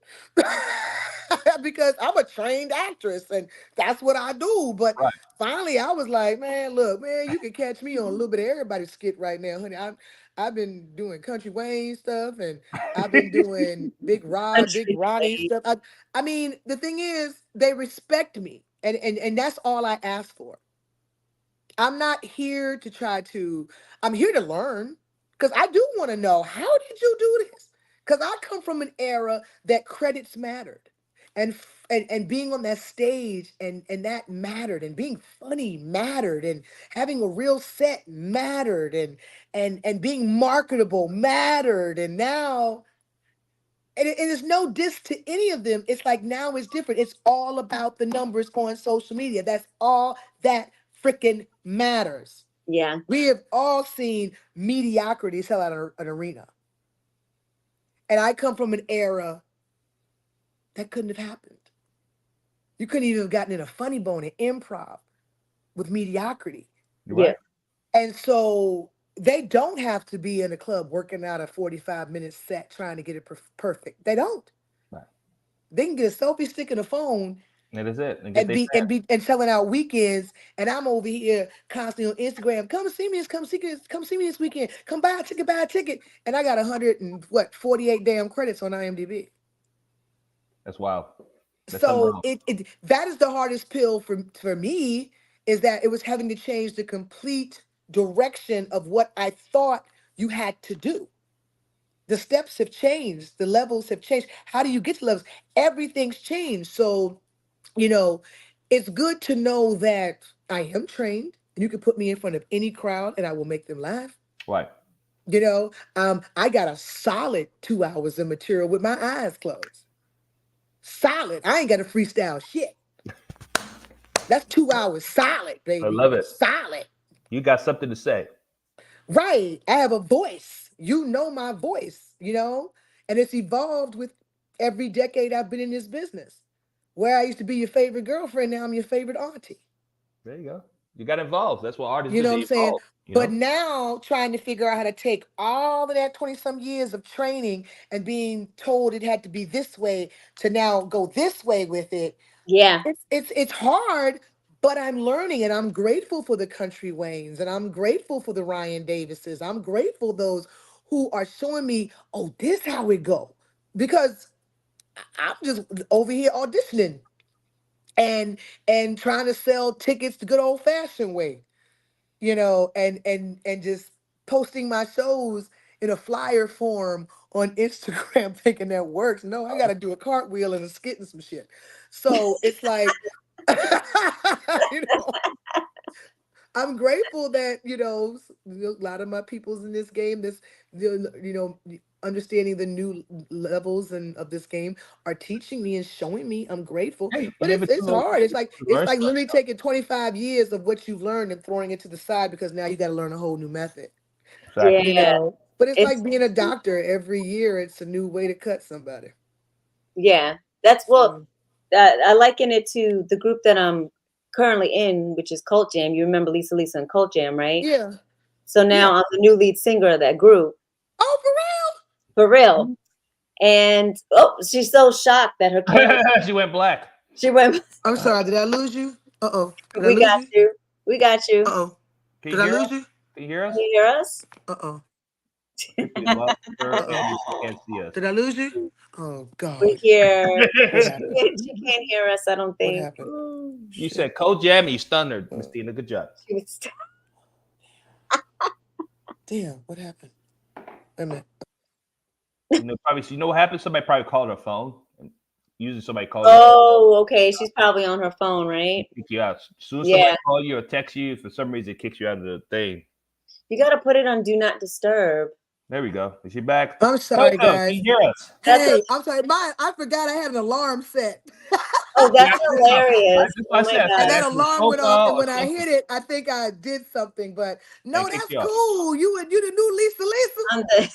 Because I'm a trained actress and that's what I do. But Right. finally I was like, man, look, man, you can catch me on a little bit of everybody's skit right now, honey. I've been doing Country Wayne stuff and I've been doing Big Country Ronnie way. stuff. The thing is, they respect me. And that's all I ask for. I'm not here to I'm here to learn because I do want to know, how did you do this? Because I come from an era that credits mattered and being on that stage and that mattered and being funny mattered and having a real set mattered and being marketable mattered. And now, and it's no diss to any of them. It's like now it's different. It's all about the numbers on social media. That's all that freaking matters. Yeah. We have all seen mediocrity sell out an arena. And I come from an era that couldn't have happened. You couldn't even have gotten in a funny bone in improv with mediocrity. You're Yeah. right. And so they don't have to be in a club working out a 45-minute set trying to get it perfect. They don't. Right. They can get a selfie stick and a phone That is it. And get and they be selling out weekends, and I'm over here constantly on Instagram. Come see me come see me this weekend. Come buy a ticket. And I got 148 damn credits on IMDb. That's wild. That's So unreal. that is the hardest pill for me, is that it was having to change the complete direction of what I thought you had to do. The steps have changed, the levels have changed. How do you get to levels? Everything's changed. So, you know, it's good to know that I am trained and you can put me in front of any crowd and I will make them laugh. Right. You know, I got a solid 2 hours of material with my eyes closed. Solid. I ain't got to freestyle shit. That's 2 hours solid, I baby. love it. Solid. You got something to say. Right. I have a voice. You know my voice, you know? And it's evolved with every decade I've been in this business. Where I used to be your favorite girlfriend, now I'm your favorite auntie. There you go. You got involved. That's what artists You do. know what They I'm saying? evolve. You But know. now trying to figure out how to take all of that 20 some years of training and being told it had to be this way to now go this way with it. Yeah. It's hard, but I'm learning, and I'm grateful for the Country Waynes, and I'm grateful for the Ryan Davises. I'm grateful those who are showing me, oh, this how it go. Because I'm just over here auditioning and trying to sell tickets the good old fashioned way, you know, and just posting my shows in a flyer form on Instagram thinking that works. No, I gotta do a cartwheel and a skit and some shit. So it's like you know, I'm grateful that, a lot of my people's in this game, understanding the new levels and of this game are teaching me and showing me. I'm grateful, Hey, but you never it's too hard. It's like to it's learn like stuff. literally taking 25 years of what you've learned and throwing it to the side because now you got to learn a whole new method. Exactly. Yeah. But it's It's like being a doctor. Every year, it's a new way to cut somebody. yeah. That's well. So, I liken it to the group that I'm currently in, which is Cult Jam. You remember Lisa and Cult Jam, right? yeah, So yeah. now I'm the new lead singer of that group, Oh, for real? for real. And she's so shocked that her camera. She went black. She went. I'm sorry. Did I lose you? Uh-oh. Did I We lose got you? you. We got you. Uh-oh. Can you Did I hear lose us? you? Can you hear us? Can you hear us? Uh-oh. We lost her Uh-oh. and she can't see us. Did I lose you? Oh We God. hear. What She happened? can't hear us. I don't What think. happened? You Shit. said Cold Jammy stunned her, Mystina. Good job. She was. Damn, what happened? Wait a minute. You know what happened? Somebody probably called her phone. Usually somebody calls Oh, okay. She's probably on her phone, you, right? kick you out. As soon as somebody Yeah. calls you or texts you, for some reason it kicks you out of the thing. You got to put it on Do Not Disturb. There we go. Is she back? I'm sorry, Welcome. Can guys. you hear us? That's Hey, I'm sorry. I forgot I had an alarm set. oh, Yeah, that's hilarious. that's what Oh I my said. I And said god. that that's a alarm phone went off, call and or when I something. hit it, I think I did something. But no, And kick that's you off. cool. You the new Lisa. I'm the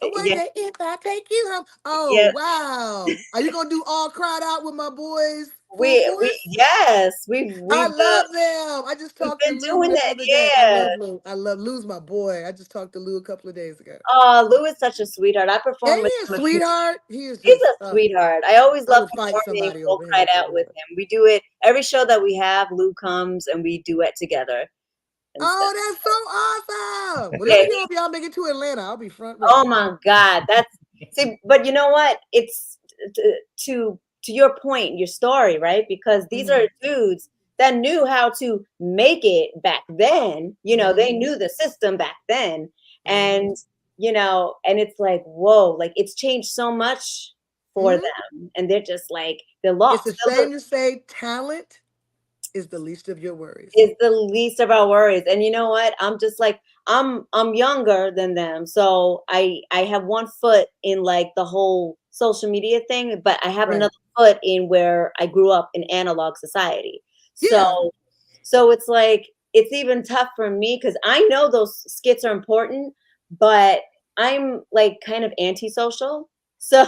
Wait a yeah, minute, if I take you home. Oh yeah. wow. Are you gonna do all cried out with my boys full force? Yes, I love them. I just we've talked to been Lou doing the that. other day. I Yeah. love Lou. I love Lou's my boy. I just talked to Lou a couple of days ago. Oh, Lou is such a sweetheart. I Ain't performed with he a him a few. sweetheart? He is He's just a sweetheart. I always I love would fight performing somebody All over him Cried if I Out with would. him. We do it every show that we have. Lou comes and we duet together and stuff. Oh, that's so awesome. Well, let Yeah. me know if y'all make it to Atlanta. I'll be front Oh row. my God. That's see, but you know what? It's to your point, your story, right? Because these are dudes that knew how to make it back then. They knew the system back then. And and it's like, whoa, like it's changed so much for them. And they're just like, they're It's lost. a shame to say talent is the least of your worries. Is the least of our worries. And you know what? I'm just like, I'm younger than them. So I have one foot in like the whole social media thing, but I have Right. another foot in where I grew up in analog society. Yeah. So it's like it's even tough for me because I know those skits are important, but I'm like kind of antisocial. So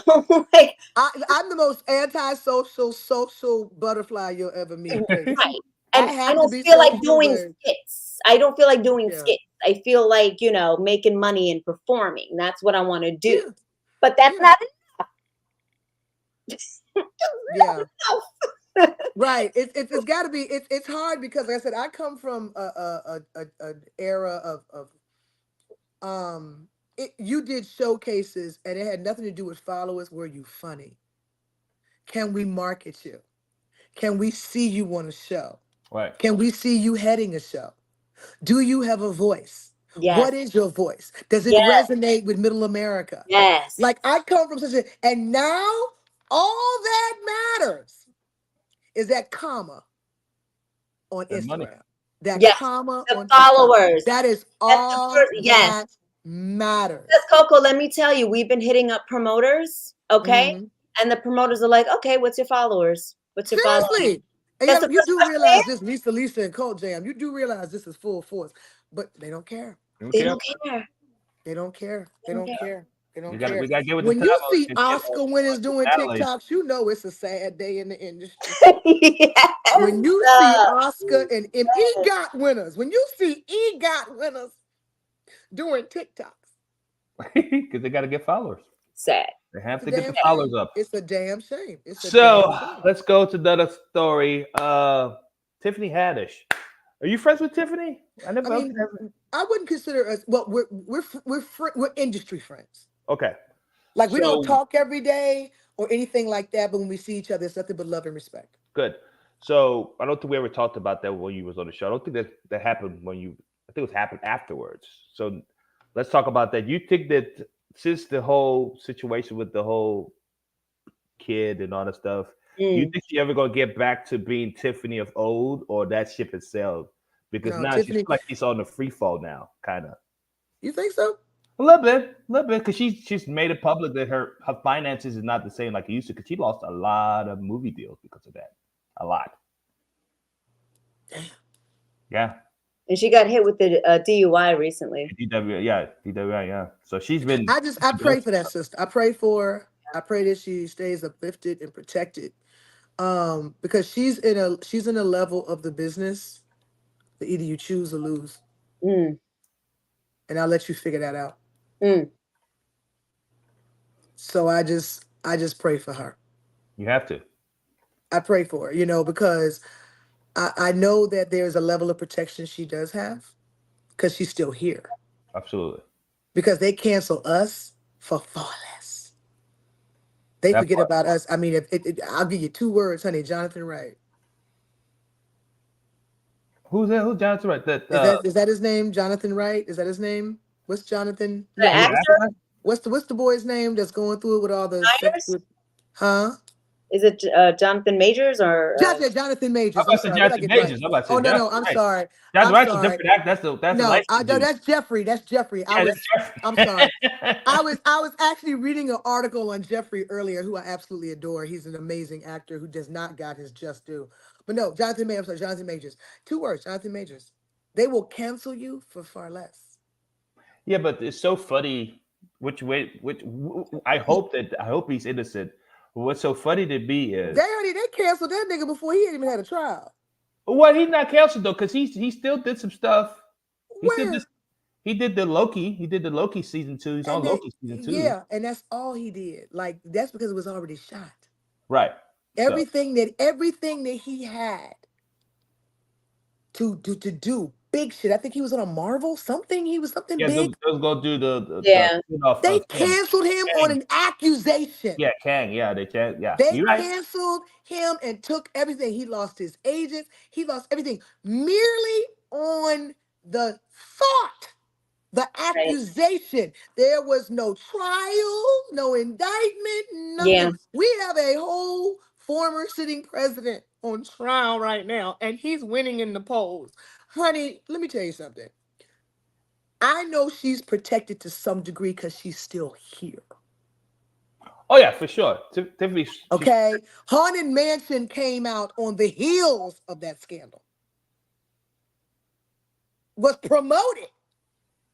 like I'm the most antisocial social butterfly you'll ever meet because right. I And I have to don't be feel like social, doing but skits. I don't feel like doing yeah, skits. I feel like, making money and performing. That's what I want to do. yeah, But that's yeah, not yeah. enough. Right. It's got to be. It's hard because, like I said, I come from an era of you did showcases and it had nothing to do with followers. Were you funny? Can we market you? Can we see you on a show? Right. Can we see you heading a show? Do you have a voice? Yes. What is your voice? Does it Yes. resonate with middle America? Yes. Like I come from such a, and now all that matters is that comma on That money. Instagram, that Yes. comma The on TikTok. followers. That is That's the all first. Yes. that matters. Because Coco, let me tell you, we've been hitting up promoters, okay? Mhm. And the promoters are like, okay, what's your followers? What's your following? Seriously. And That's yeah, the you first do question. realize this, Lisa, and Cold Jam. You do realize this is full force, but they don't care. They don't care. They don't care. They They don't don't care. care. They We don't got care. we got to get with the When time. you On see get Oscar winners doing accolades. TikToks, you know it's a sad day in the industry. Yes. When you see Oscar and EGOT winners, when you see EGOT winners doing TikToks, Because they got to get followers. Sad. They have it's a to get the damn followers shame. up. It's a damn shame. It's a damn So shame. let's go to another story. Tiffany Haddish. Are you friends with Tiffany? I mean, I wouldn't consider us. Well, we're industry friends. Okay. Like we don't So talk every day or anything like that, but when we see each other, it's nothing but love and respect. good. So I don't think we ever talked about that when you was on the show. I don't think that happened when you. I think it was happened afterwards. So let's talk about that. You think that since the whole situation with the whole kid and all that stuff, you Mm. think she ever gonna get back to being Tiffany of old, or that ship has sailed? Because No, now she's Tiffany, like she's on the free fall now, kind of. you think so? A little bit, because she's made it public that her finances is not the same like it used to. Because she lost a lot of movie deals because of that, a lot. Yeah, And she got hit with the DUI recently. DWI, yeah. So I pray for that sister. I pray for her. I pray that she stays uplifted and protected. Because she's in a level of the business that either you choose or lose. Mm. And I'll let you figure that out. Mm. So I just pray for her. you have to. I pray for her, because I know that there's a level of protection she does have because she's still here. Absolutely. Because they cancel us for far less. They That forget part. about us. I mean, I'll give you 2 words, honey. Jonathan Wright. Who's that? Who's Jonathan? Right. That Is that his name? Jonathan Wright? Is that his name? What's Jonathan? The who's Yeah. actor, that? What's the boy's name that's going through it with all the sex Myers? with, huh? Is it Jonathan Majors or Jonathan I'm Majors. I'm about to say sorry. What did I Jonathan get right? Majors. I'm about to Oh say no, no. Jonathan I'm Wright. sorry. Jonathan I'm Wright's a sorry. different act. That's a No, light skinned dude. that's Jeffrey. That's Jeffrey. Yeah, that's I'm sorry. Jeffrey. I was actually reading an article on Jeffrey earlier, who I absolutely adore. He's an amazing actor who does not got his just due. But no, Jonathan Majors. 2 words, Jonathan Majors. They will cancel you for far less. Yeah, but it's so funny. Which way? I hope he's innocent. What's so funny to me is They canceled that nigga before he even had a trial. well, he's not canceled though, because he still did some stuff. He still did. Where? He did the Loki. He did the Loki season 2. He's on And that, Loki season 2. yeah, and that's all he did. Like that's because it was already shot. Right. So Everything that he had to do big shit. I think he was on a Marvel something. He was something yeah, big. those go do the yeah? spin-off They of him. canceled him on Kang. an accusation. Yeah, Kang. Yeah, they can. Yeah, They you're right. canceled him and took everything. He lost his agents. He lost everything merely on the thought, the Right. accusation. There was no trial, no indictment, Yeah. nothing. We have a whole former sitting president on trial right now, and he's winning in the polls. Honey, let me tell you something. I know she's protected to some degree because she's still here. Oh yeah, for sure. Tiffany, she's Okay. Haunted Mansion came out on the heels of that scandal. was promoted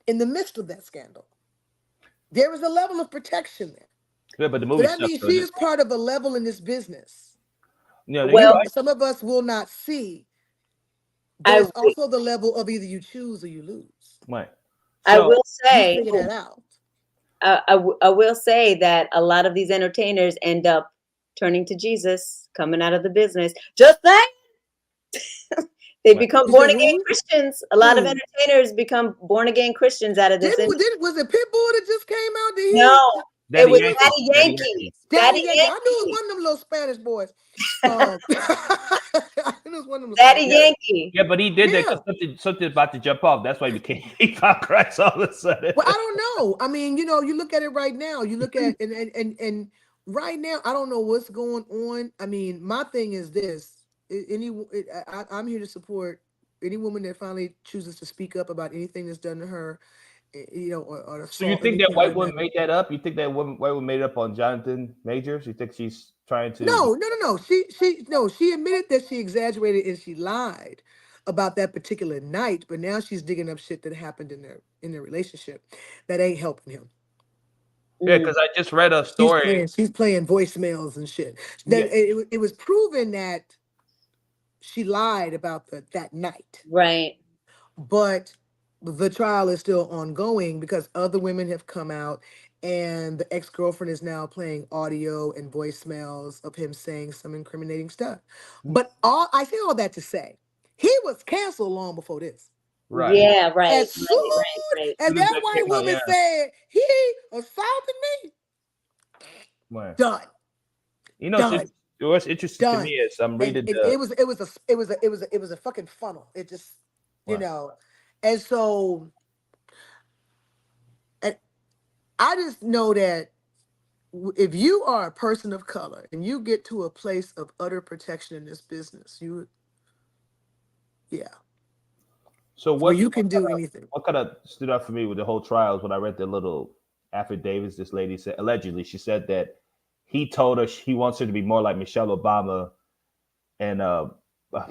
in the midst of that scandal. There is a level of protection there. Yeah, but the So movie that stuff. means she is part of a level in this business Yeah, you're Well, right. some of us will not see. But I it's also the level of either you choose or you lose. Right. I So will You say figure that out. I will say that a lot of these entertainers end up turning to Jesus, coming out of the business. Just like they right. become You born said again who? Christians. A lot of Who? entertainers become born again Christians out of this. Was it Pitbull that just came out? No, it Daddy was Yankee. Daddy Daddy Yankee. Yankee. Daddy Daddy Yankee. I knew it was Yankee. one of them little Spanish boys. I knew it was one of them Daddy Spanish Yeah. boys. Yankee. Yeah, but he did that Yeah. because something about to jump off. That's why he became he found Christ all of a sudden. Well, I don't know. I mean, you look at it right now. You look at and right now, I don't know what's going on. I mean, my thing is this: I'm here to support any woman that finally chooses to speak up about anything that's done to her, or So you assault, think that anything white like woman that. made that up? You think that white woman made it up on Jonathan Majors? You think she's trying to? No. She admitted that she exaggerated and she lied about that particular night, but now she's digging up shit that happened in their relationship that ain't helping him. Yeah, because I just read a story. She's playing voicemails and shit. Yeah, Then it was proven that she lied about that night, Right. but the trial is still ongoing because other women have come out, and the ex-girlfriend is now playing audio and voicemails of him saying some incriminating stuff. But I say all that to say he was canceled long before this. right. Yeah, right, As soon right. as Soon as that that white came out, woman yeah. said he assaulted me, Right. done, You know, done, what's interesting to me done. is I'm And reading the. it was a fucking funnel. It just, you Right. know, and so, and I just know that if you are a person of color and you get to a place of utter protection in this business, yeah, So where you can do anything. what kind of stood out for me with the whole trials when I read the little affidavits this lady said allegedly she said that he told her he wants her to be more like Michelle Obama and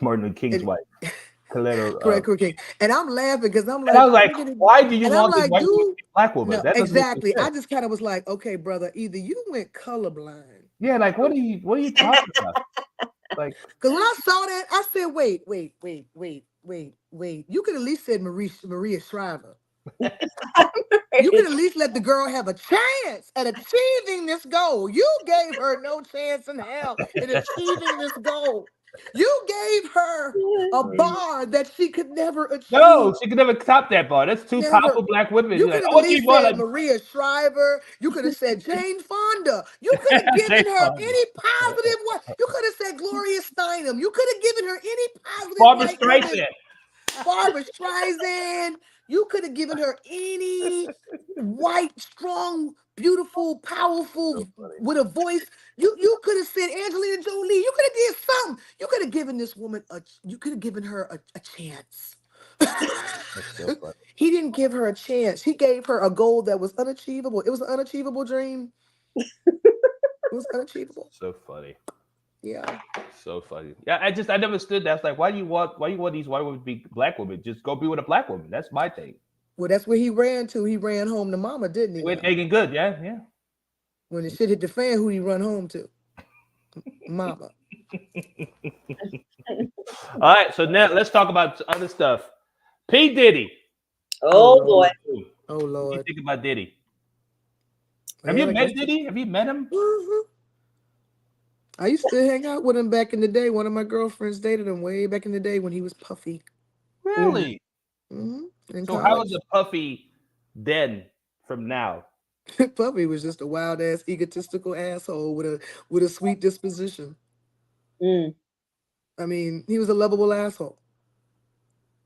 Martin Luther King's And wife. Coletta, correct. And I'm laughing because I'm and I like, was like, nigga, why do you and I'm want this like, white woman to dude, be a black woman? no, That doesn't make any exactly. I sense. just kind of was like, okay, brother, either you went colorblind. Yeah, like what are you talking about? Like, Because when I saw that, I said, wait. You could at least said Maria Shriver. You could at least let the girl have a chance at achieving this goal. You gave her no chance in hell in achieving this goal. You gave her a bar that she could never no, achieve. she could never top that bar. That's two Never. powerful black women. You You're like, could have oh, at what do you least want? said Like Maria Shriver. You could have said Jane Fonda. You could have Jay given her Fonda, any positive one. You could have said Gloria Steinem. You could have given her any positive Barbara white woman. Streisand. Barbara Streisand. You could have given her any white, strong, beautiful, powerful So funny. with a voice. You could have said Angelina Jolie. You could have did something. You could have given this woman you could have given her a chance. That's so funny. He didn't give her a chance. He gave her a goal that was unachievable. It was an unachievable dream. It was unachievable. So funny. Yeah. So funny. Yeah, I never stood that. It's like, why you want these white women to be black women? Just go be with a black woman. That's my thing. Well, that's where he ran to. He ran home to mama, didn't he We're now? making good, yeah, yeah. When the shit hit the fan, who he run home to? Mama. All right, so now let's talk about other stuff. P. Diddy. Oh Oh boy. Lord. Oh What do you Lord. think about Diddy? Have you Well, I met guess. Diddy? Have you met him? I used to hang out with him back in the day. One of my girlfriends dated him way back in the day when he was puffy. Really? In So how is college. the Puffy then from now? Puffy was just a wild ass, egotistical asshole with a sweet disposition. Mm. I mean, he was a lovable asshole.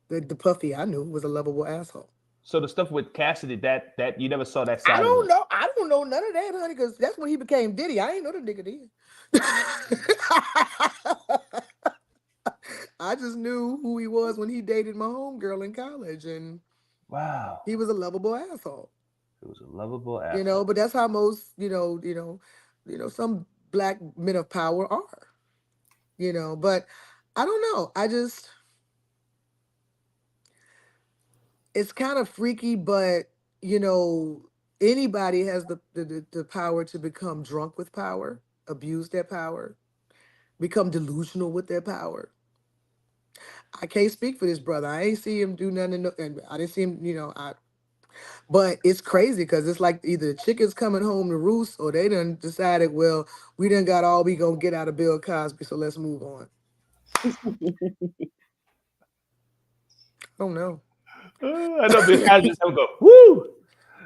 The Puffy I knew was a lovable asshole. So the stuff with Cassidy, that you never saw that I side of don't him. know. I don't know none of that, honey, because that's when he became Diddy. I ain't know the nigga then. I just knew who he was when he dated my homegirl in college, and Wow. he was a lovable asshole. It was a lovable asshole. But that's how most, some black men of power are. But I don't know. it's kind of freaky, but you know, anybody has the power to become drunk with power, abuse their power, become delusional with their power. I can't speak for this brother. I ain't see him do nothing, and I didn't see him. But it's crazy because it's like either the chicken's coming home to roost, or they done decided, well, we done got all we gonna get out of Bill Cosby, so let's move on. I don't know. I know Bill Cosby just go, woo.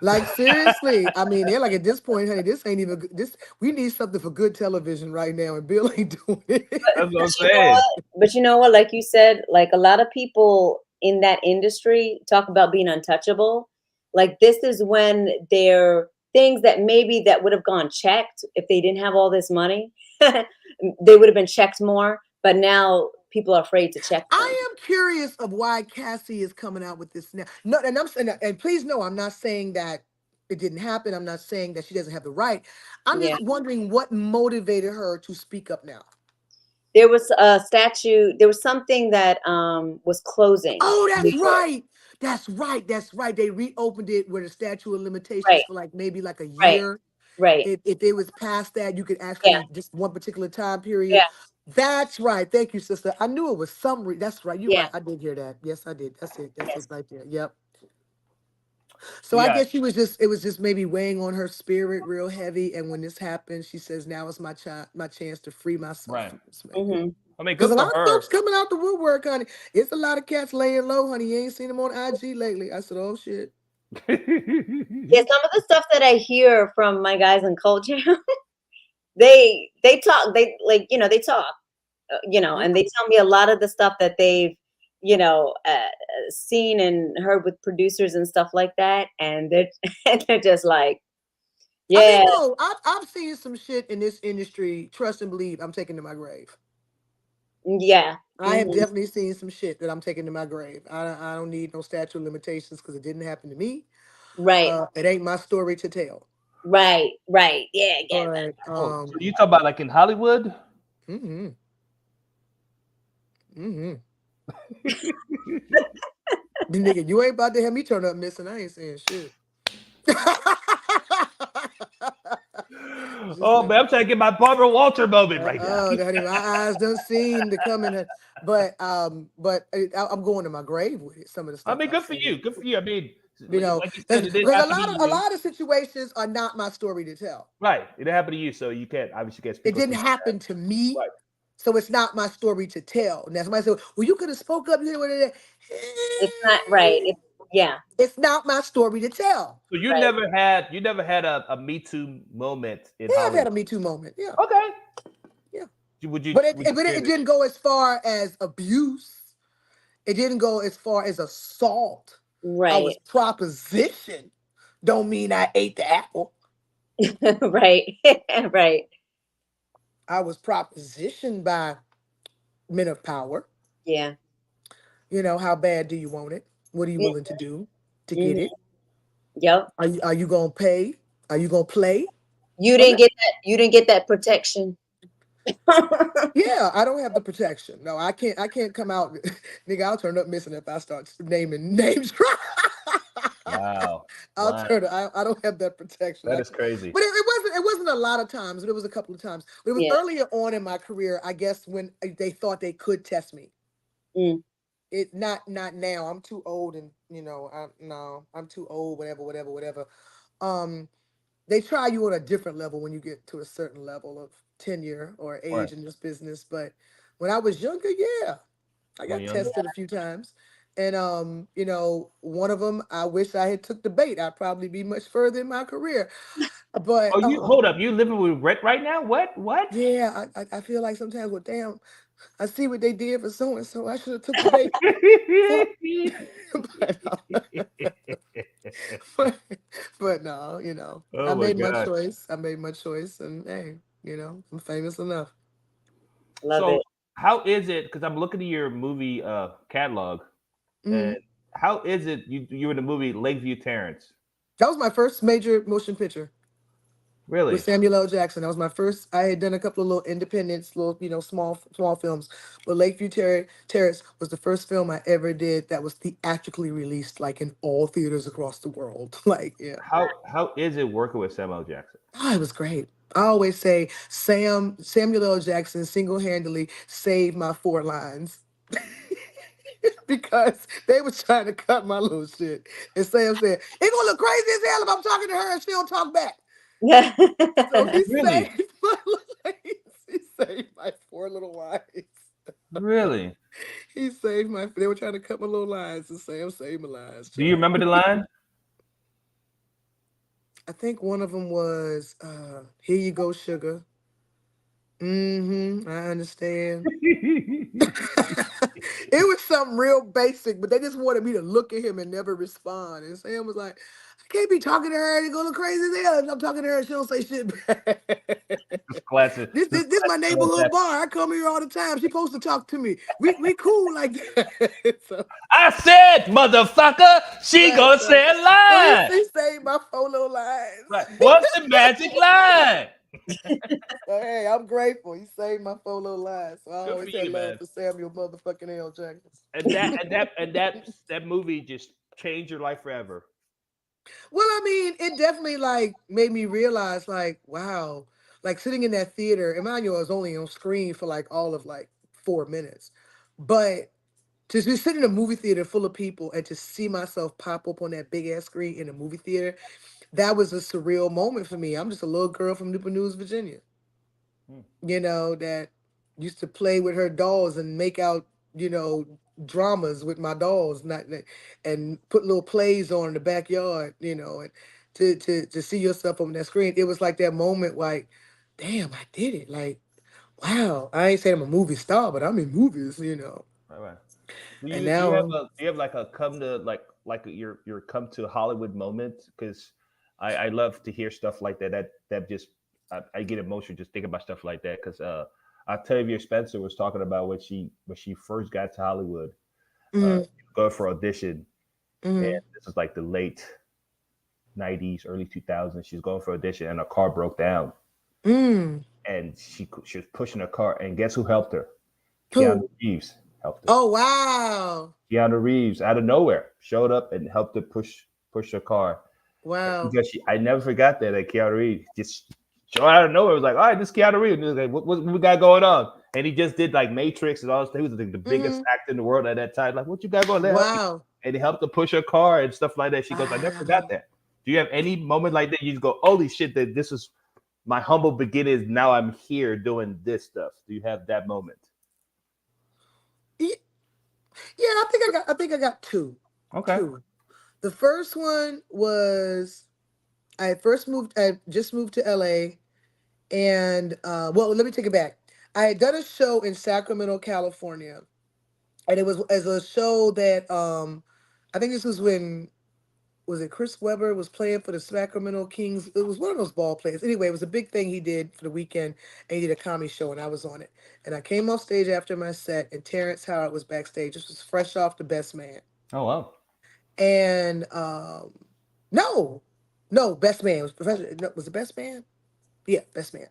Like seriously, I mean, they're like at this point, honey, this ain't even this. We need something for good television right now, and Bill ain't doing it. That's what I'm You know saying. what? But you know what? Like you said, like a lot of people in that industry talk about being untouchable. Like this is when there things that maybe that would have gone checked if they didn't have all this money, they would have been checked more. But now people are afraid to check them. I am curious of why Cassie is coming out with this now. No, and I'm saying, and please know, I'm not saying that it didn't happen. I'm not saying that she doesn't have the right. I'm Yeah. just wondering what motivated her to speak up now. There was a statue, there was something that was closing. Oh, in that's New York. right. That's right. That's right. They reopened it with a statute of limitations Right, for like maybe like a right, year. right. If it was past that, you could Yeah, actually just one particular time period. yeah, That's right. Thank you, sister. I knew it was some. That's right. You're yeah, right. I did hear that. Yes, I did. That's it. That's it yes. right there. Yep. So So I yeah, guess she was just. It was just maybe weighing on her spirit real heavy. And when this happened, she says, "Now is my chance to free myself right. from this man." Hmm. I mean, Because good a for lot of her. folks coming out the woodwork, honey. It's a lot of cats laying low, honey. You ain't seen them on IG lately. I said, "Oh shit." Yeah, some of the stuff that I hear from my guys in culture, they talk, they like, they talk, Yeah. and they tell me a lot of the stuff that they've, seen and heard with producers and stuff like that, and they're they're just like, I mean, yeah, no, I've seen some shit in this industry. Trust and believe, I'm taking to my grave. yeah, I have hmm, definitely seen some shit that I'm taking to my grave. I don't need no statute of limitations because it didn't happen to me. right, It ain't my story to tell. right, right, yeah, yeah, But Oh, so you talk about like in Hollywood? mm-hmm, mm-hmm. Nigga, you ain't about to have me turn up missing. I ain't saying shit. Just Oh like, man, I'm trying to get my Barbara Walter moment right now. oh, daddy, my eyes done seen the coming. But I'm going to my grave with it. Some of the I stuff mean, I've good for seen. you. Good for you. I mean, You know, like you said, it didn't because happen to a you. lot of situations are not my story to tell. Right. It didn't happen to you, so you can't obviously can't It speak on didn't something happen to like me, that. so it's not my story to tell. Now somebody said, "Well, you could have spoke up." it's not right. It's yeah, It's not my story to tell. So right. you never had a Me Too moment in Yeah, I've had Hollywood. a Me Too moment. Yeah, Okay. yeah, Would you but say it that? didn't go as far as abuse. It didn't go as far as assault. I was Right. propositioned. Don't mean I ate the apple. Right. Right. I was propositioned by men of power. Yeah. You know, how bad do you want it? What are you willing to do to get Mm-hmm. it? Yep. Are you gonna pay? Are you gonna play? You Okay. didn't get that. You didn't get that protection. Yeah, I don't have the protection. No, I can't come out. Nigga, I'll turn up missing if I start naming names. Wow. I'll Wow. turn. I don't have that protection. That is crazy. But it wasn't a lot of times. But it was a couple of times. But it was Yeah. earlier on in my career, I guess, when they thought they could test me. Mm. It not now. I'm too old, and no, I'm too old. Whatever. Um, they try you on a different level when you get to a certain level of tenure or Right. age in this business. But when I was younger, yeah, I When got younger. tested a few times. And one of them, I wish I had took the bait. I'd probably be much further in my career. But Oh, you hold up. You living with Rhett right now? What? What? yeah, I feel like sometimes, well, damn, I see what they did for so and so. I should have took the bait. Fuck. but, but but no, I Oh my made my god. choice. And hey, I'm famous enough. Love So it. how is it? Because I'm looking at your movie catalog, and Mhm. how is it you were in the movie Lakeview Terrace? That was my first major motion picture. Really? with Samuel L. Jackson. That was my first. I had done a couple of little independents, little small films, but Terrace was the first film I ever did that was theatrically released, like in all theaters across the world. Like, yeah, How is it working with Samuel L. Jackson? oh, it was great. I always say Samuel L. Jackson single handedly saved my 4 lines. Because they was trying to cut my little shit. And Sam said, "It's gonna look crazy as hell if I'm talking to her and she don't talk back." So he Really? saved my lines. He saved my 4 little lines. Really? He saved my. They were trying to cut my little lines, and Sam saved my lines. Do you Child. remember the line? I think one of them was, "Here you go, sugar." I understand. It was something real basic, but they just wanted me to look at him and never respond. And Sam was like, "I can't be talking to her and it gonna look crazy as hell. If I'm talking to her and she don't say shit back." This classic. This, This this this my classic Samuel L. neighborhood Jackson. bar. I come here all the time. She supposed to talk to me. We cool like that. So, I said, motherfucker, she right, gonna so, say a so he, line. he saved my 4 little lines. Right. What's the magic line? So hey, I'm grateful. He saved my 4 little lines. So I Good for always had you, love man. for Samuel motherfucking L. Jackson. And that movie just changed your life forever. Well, I mean, it definitely like made me realize, like, wow, like sitting in that theater. And mind you, I was only on screen for like all of like 4 minutes, but to be sitting in a movie theater full of people and to see myself pop up on that big ass screen in a movie theater, that was a surreal moment for me. I'm just a little girl from Newport News, Virginia, Hmm. that used to play with her dolls and make out, dramas with my dolls, not and put little plays on in the backyard, and to see yourself on that screen, it was like that moment, like, damn, I did it, like, wow. I ain't saying I'm a movie star, but I'm in movies. Right, right. Do And you do you now have a do you have like a come to like your come to Hollywood moment? Because I love to hear stuff like that. That just I get emotional just thinking about stuff like that. Because Octavia Spencer was talking about when she first got to Hollywood, mm, go for audition, and mm, this is like the late '90s, early 2000s. She's going for audition, and her car broke down, mm. and she was pushing her car, and guess who helped her? Keanu Who? Reeves helped her. Oh, wow. Keanu Reeves out of nowhere showed up and helped her push her car. Wow. Because I never forgot that Keanu Reeves just showed out of nowhere. It was like, all right, this Keanu Reeves. And he was like, what we got going on? And he just did like Matrix and all this. He was like the biggest Hmm. actor in the world at that time. Like, what you got going there? Wow. And he helped her push her car and stuff like that. She goes, I never forgot Wow. that. Do you have any moment like that? You just go, holy shit, that this is my humble beginnings. Now I'm here doing this stuff. Do you have that moment? Ye- Yeah, I think I got two. Okay. Two. The first one was I just moved to LA, and well, let me take it back. I had done a show in Sacramento, California, and it was as a show that I think this was when, was it Chris Webber was playing for the Sacramento Kings? It was one of those ball players. Anyway, it was a big thing he did for the weekend, and he did a comedy show, and I was on it. And I came off stage after my set, and Terrence Howard was backstage. This was fresh off The Best Man. Oh wow. And no, no, Best Man was professional. No, was it Best Man? Yeah, Best Man.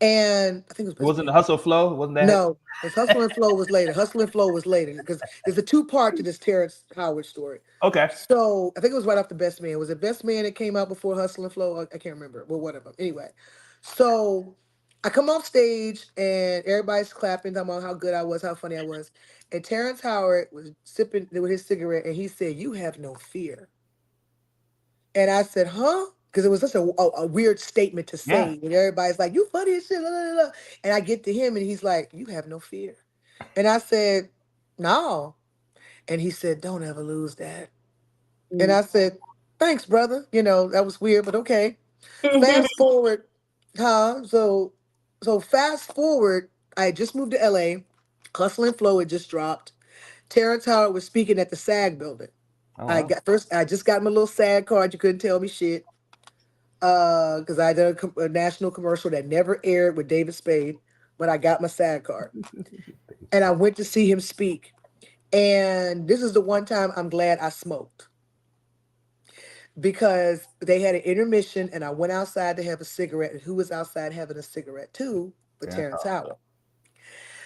And I think it was It Best wasn't the Man. hustle flow. Wasn't that? No, it's Hustle and Flow was later. Hustle and Flow was later because there's a two-part to this Terrence Howard story. Okay. So I think it was right off The Best Man. Was it Best Man that came out before Hustle and Flow? I can't remember. Well, whatever. Anyway, so I come off stage and everybody's clapping, talking about how good I was, how funny I was. And Terrence Howard was sipping with his cigarette and he said, "You have no fear." And I said, "Huh?" Because it was such a weird statement to Yeah. say. And everybody's like, "You funny as shit." La, la, la, la." And I get to him and he's like, "You have no fear." And I said, "No." And he said, "Don't ever lose that." And I said, "Thanks, brother." That was weird, but okay. Fast forward, huh? So fast forward, I had just moved to LA. Hustle and Flow had just dropped. Terrence Howard was speaking at the SAG building. Oh wow. I just got my little SAG card. You couldn't tell me shit. Because I did a national commercial that never aired with David Spade, but I got my SAG card. And I went to see him speak. And this is the one time I'm glad I smoked. because they had an intermission and I went outside to have a cigarette, and who was outside having a cigarette too? But Terrence Howard.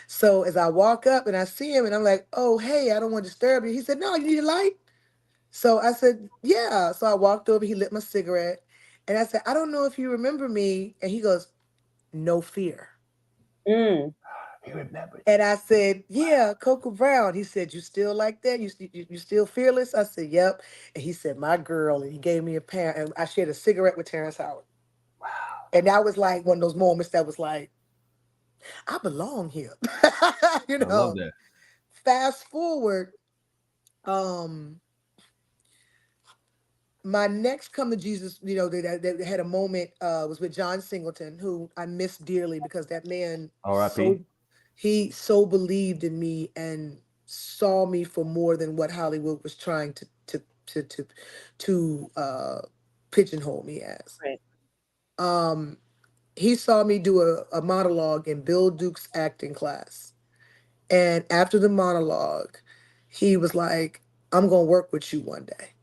So as I walk up and I see him and I'm like, oh, hey, I don't want to disturb you. He said, no, you need a light? So I said, yeah. So I walked over, he lit my cigarette, and I said, I don't know if you remember me. And he goes, no fear. He remembered. And I said, yeah, Coco Brown. He said, you still like that? You still fearless? I said, yep. And he said, my girl. And he gave me a pound. And I shared a cigarette with Terrence Howard. Wow. And that was like one of those moments that was like, I belong here. You know. I love that. Fast forward, my next come to Jesus, you know, they had a moment was with John Singleton, who I miss dearly because that man R.I.P. He so believed in me and saw me for more than what Hollywood was trying to pigeonhole me as. Right. He saw me do a monologue in Bill Duke's acting class. And after the monologue, he was like, I'm going to work with you one day.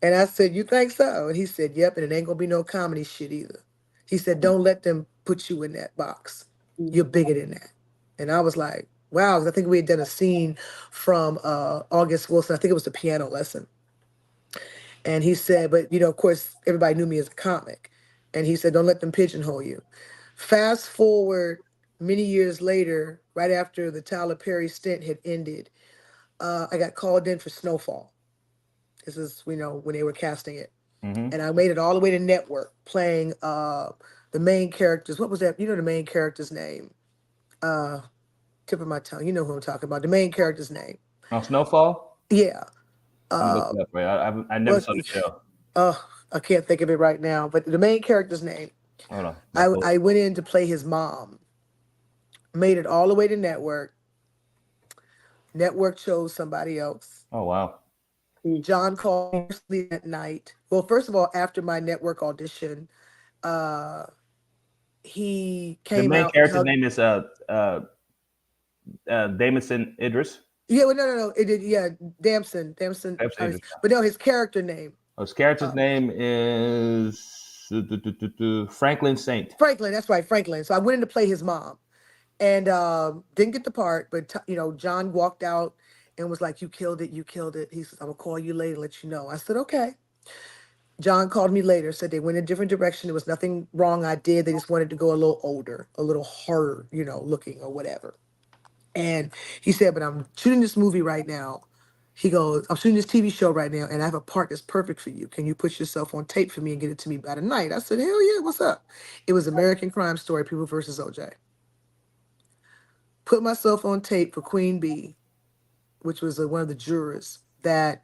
And I said, you think so? And he said, yep, and it ain't going to be no comedy shit either. He said, don't let them put you in that box. You're bigger than that. And I was like, wow, 'cause I think we had done a scene from August Wilson. I think it was the piano lesson. And he said, but, you know, of course, everybody knew me as a comic. And he said, don't let them pigeonhole you. Fast forward many years later, right after the Tyler Perry stint had ended, I got called in for Snowfall. This is, you know, when they were casting it. And I made it all the way to network, playing the main characters. What was that? You know the main character's name? Tip of my tongue. You know who I'm talking about. The main character's name. On Snowfall? Yeah. I'm looking up, right? I never saw the show. I can't think of it right now. But the main character's name. Hold on. I went in to play his mom. Made it all the way to network. Network chose somebody else. Oh, wow. John called me that night. Well, first of all, after my network audition, he came out. The main character's name is Damson Idris. Yeah, well, no. It did, yeah, Damson. Idris. But no, his character name. His character's name is Franklin Saint. Franklin, that's right, Franklin. So I went in to play his mom, and didn't get the part. But you know, John walked out and was like, "You killed it, you killed it." He says, "I'm gonna call you later, let you know." I said, "Okay." John called me later, said they went in a different direction. There was nothing wrong I did. They just wanted to go a little older, a little harder, you know, looking or whatever. And he said, "But I'm shooting this movie right now." He goes, "I'm shooting this TV show right now, and I have a part that's perfect for you. Can you put yourself on tape for me and get it to me by tonight?" I said, "Hell yeah, what's up?" It was American Crime Story, People versus OJ. Put myself on tape for Queen Bee, which was one of the jurors that,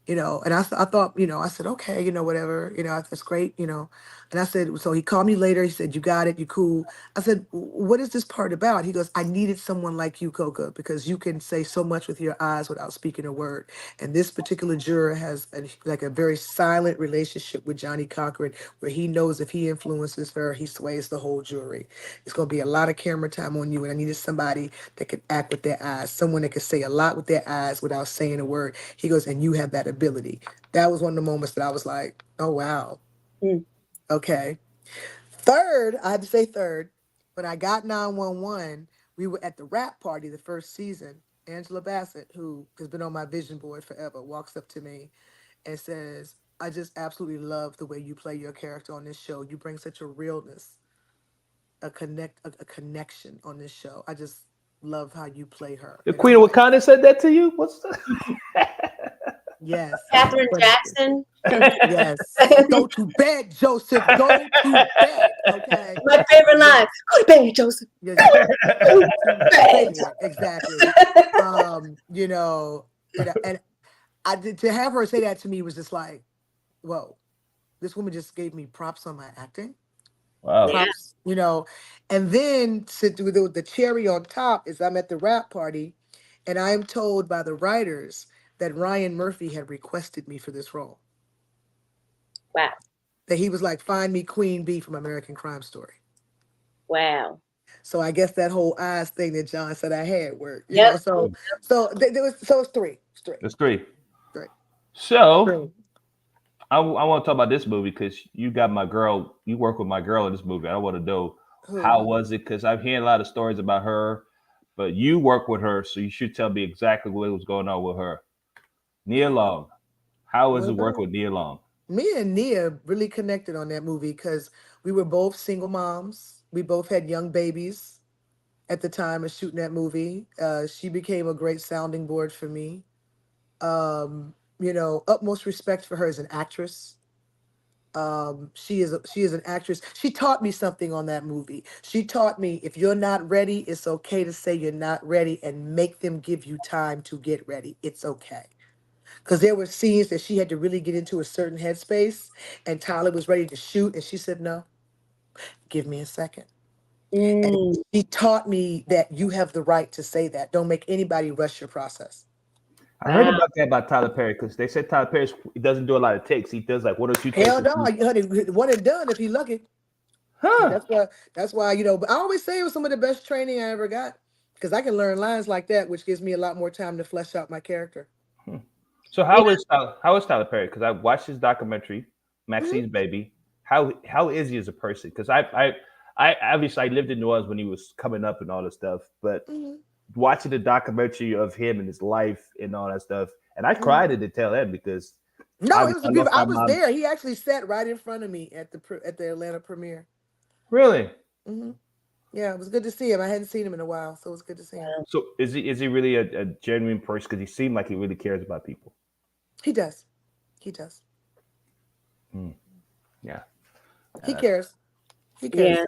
you know, and I thought, you know, I said, okay, you know, whatever, you know, that's great, you know. And I said, so he called me later. He said, you got it, you cool. I said, what is this part about? He goes, I needed someone like you, Coca, because you can say so much with your eyes without speaking a word. And this particular juror has a very silent relationship with Johnny Cochran, where he knows if he influences her, he sways the whole jury. It's going to be a lot of camera time on you. And I needed somebody that could act with their eyes, someone that could say a lot with their eyes without saying a word. He goes, and you have that ability. That was one of the moments that I was like, oh, wow. Okay. Third, I have to say third, when I got 911, we were at the rap party the first season. Angela Bassett, who has been on my vision board forever, walks up to me and says, I just absolutely love the way you play your character on this show. You bring such a realness, a connection on this show. I just love how you play her. The Queen of Wakanda said that to you? What's that? Yes. Catherine Jackson. Yes. Go to bed, Joseph. Go to bed. Okay. My favorite line. Go to bed, Joseph. Go to bed. Exactly. You know, and I did, to have her say that to me was just like, whoa, this woman just gave me props on my acting. Wow. Props, you know. And then the cherry on top is I'm at the rap party and I am told by the writers that Ryan Murphy had requested me for this role. Wow. That he was like, find me Queen Bee from American Crime Story. Wow. So I guess that whole eyes thing that John said I had worked. You know, so it's three. It's three. It's three. Three. So, Three. I want to talk about this movie because you got my girl. You work with my girl in this movie. I want to know Who? how was it because I've heard a lot of stories about her, but you work with her, so you should tell me exactly what was going on with her. Nia Long. How was it work Well, with Nia Long? me and Nia really connected on that movie because we were both single moms. We both had young babies at the time of shooting that movie. She became a great sounding board for me. Utmost respect for her as an actress. She is an actress. She taught me something on that movie. She taught me if you're not ready, it's okay to say you're not ready and make them give you time to get ready. It's okay. Because there were scenes that she had to really get into a certain headspace, and Tyler was ready to shoot, and she said, "No, give me a second." And Mm. she taught me that you have the right to say that. Don't make anybody rush your process. I heard Wow. about that about Tyler Perry because they said Tyler Perry he doesn't do a lot of takes. He does like one or two takes. Hell no, honey, one and done if he lucky. Huh? That's why, but I always say it was some of the best training I ever got. Because I can learn lines like that, which gives me a lot more time to flesh out my character. Hmm. So Yeah. how is Tyler Perry? Because I watched his documentary, Hmm. Maxine's Baby. How is he as a person? Because I obviously I lived in New Orleans when he was coming up and all this stuff, but Hmm. watching the documentary of him and his life and all that stuff, and I Hmm. cried at the tail end because No, it was obviously a I beautiful. lost I my was mom. there. He actually sat right in front of me at the Atlanta premiere. Really? Hmm. Yeah, it was good to see him. I hadn't seen him in a while, so it was good to see him. So is he really a genuine person? Because he seemed like he really cares about people. He does. He does. Hmm. Yeah. He Uh, cares. He Yeah. cares.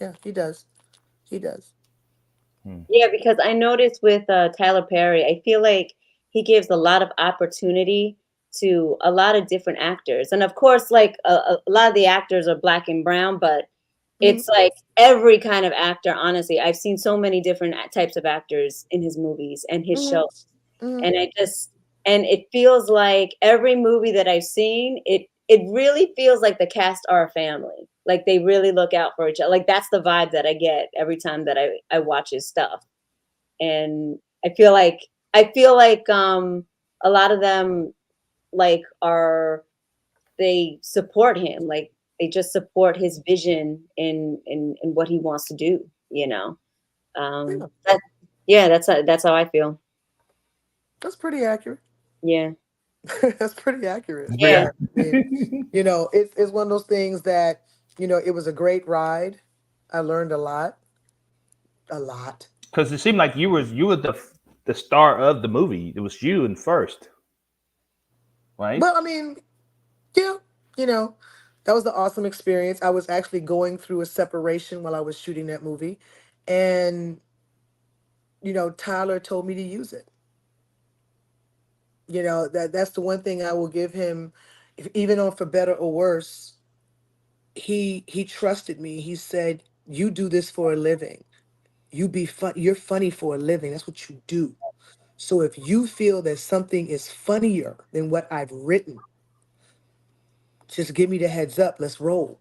Yeah, he does. He does. hmm. Yeah, because I noticed with Tyler Perry, I feel like he gives a lot of opportunity to a lot of different actors. And of course, like a lot of the actors are black and brown, but Hmm. it's like every kind of actor, honestly. I've seen so many different types of actors in his movies and his Hmm. shows. Hmm. And and it feels like every movie that I've seen, it really feels like the cast are a family. Like they really look out for each other. Like that's the vibe that I get every time that I watch his stuff. And I feel like a lot of them like are they support him. Like they just support his vision in what he wants to do, you know. Yeah, That, yeah, that's how I feel. that's pretty accurate. Yeah. That's pretty accurate. It's very Yeah. Yeah. I mean, it's one of those things that, it was a great ride. I learned a lot. A lot. because it seemed like you were the star of the movie. It was you in first, right? But I mean, yeah, you know, that was the awesome experience. I was actually going through a separation while I was shooting that movie. And, Tyler told me to use it. That's the one thing I will give him, even on For Better or Worse. He trusted me. He said, "You do this for a living. You're funny for a living. That's what you do. So if you feel that something is funnier than what I've written, just give me the heads up. Let's roll.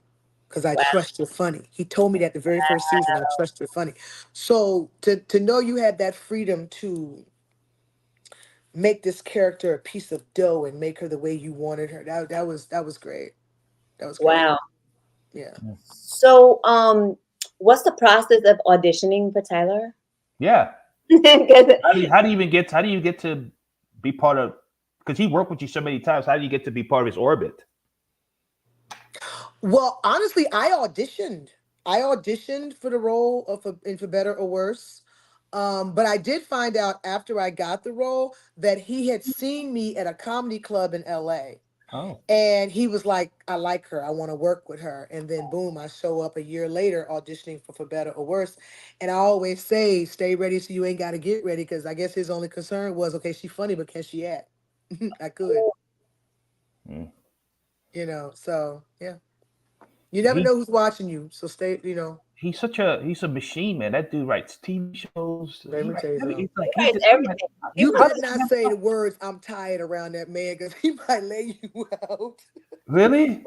Because I Wow. trust you're funny." He told me that the very first season, I trust you're funny. So to know you had that freedom to make this character a piece of dough and make her the way you wanted her, that was great. That was great. Wow. Yeah. So, what's the process of auditioning for Tyler? Yeah. 'Cause- How do you get to be part of? Because he worked with you so many times. How do you get to be part of his orbit? Well, honestly, I auditioned. I auditioned for the role of in For Better or Worse. But I did find out after I got the role that he had seen me at a comedy club in LA. Oh, And he was like, "I like her. I want to work with her." And then boom, I show up a year later auditioning for Better or Worse. And I always say, stay ready so you ain't got to get ready. Because I guess his only concern was, okay, she's funny, but can she act? I could, mm. so yeah. You never he know who's watching you. So stay. he's a machine, man. That dude writes TV shows. Let He me writes tell you every. something. It's like He he writes just. I'm like, everything. He You how writes better does he not have say the time? words "I'm tired" around that man, because he might lay you out. Really? I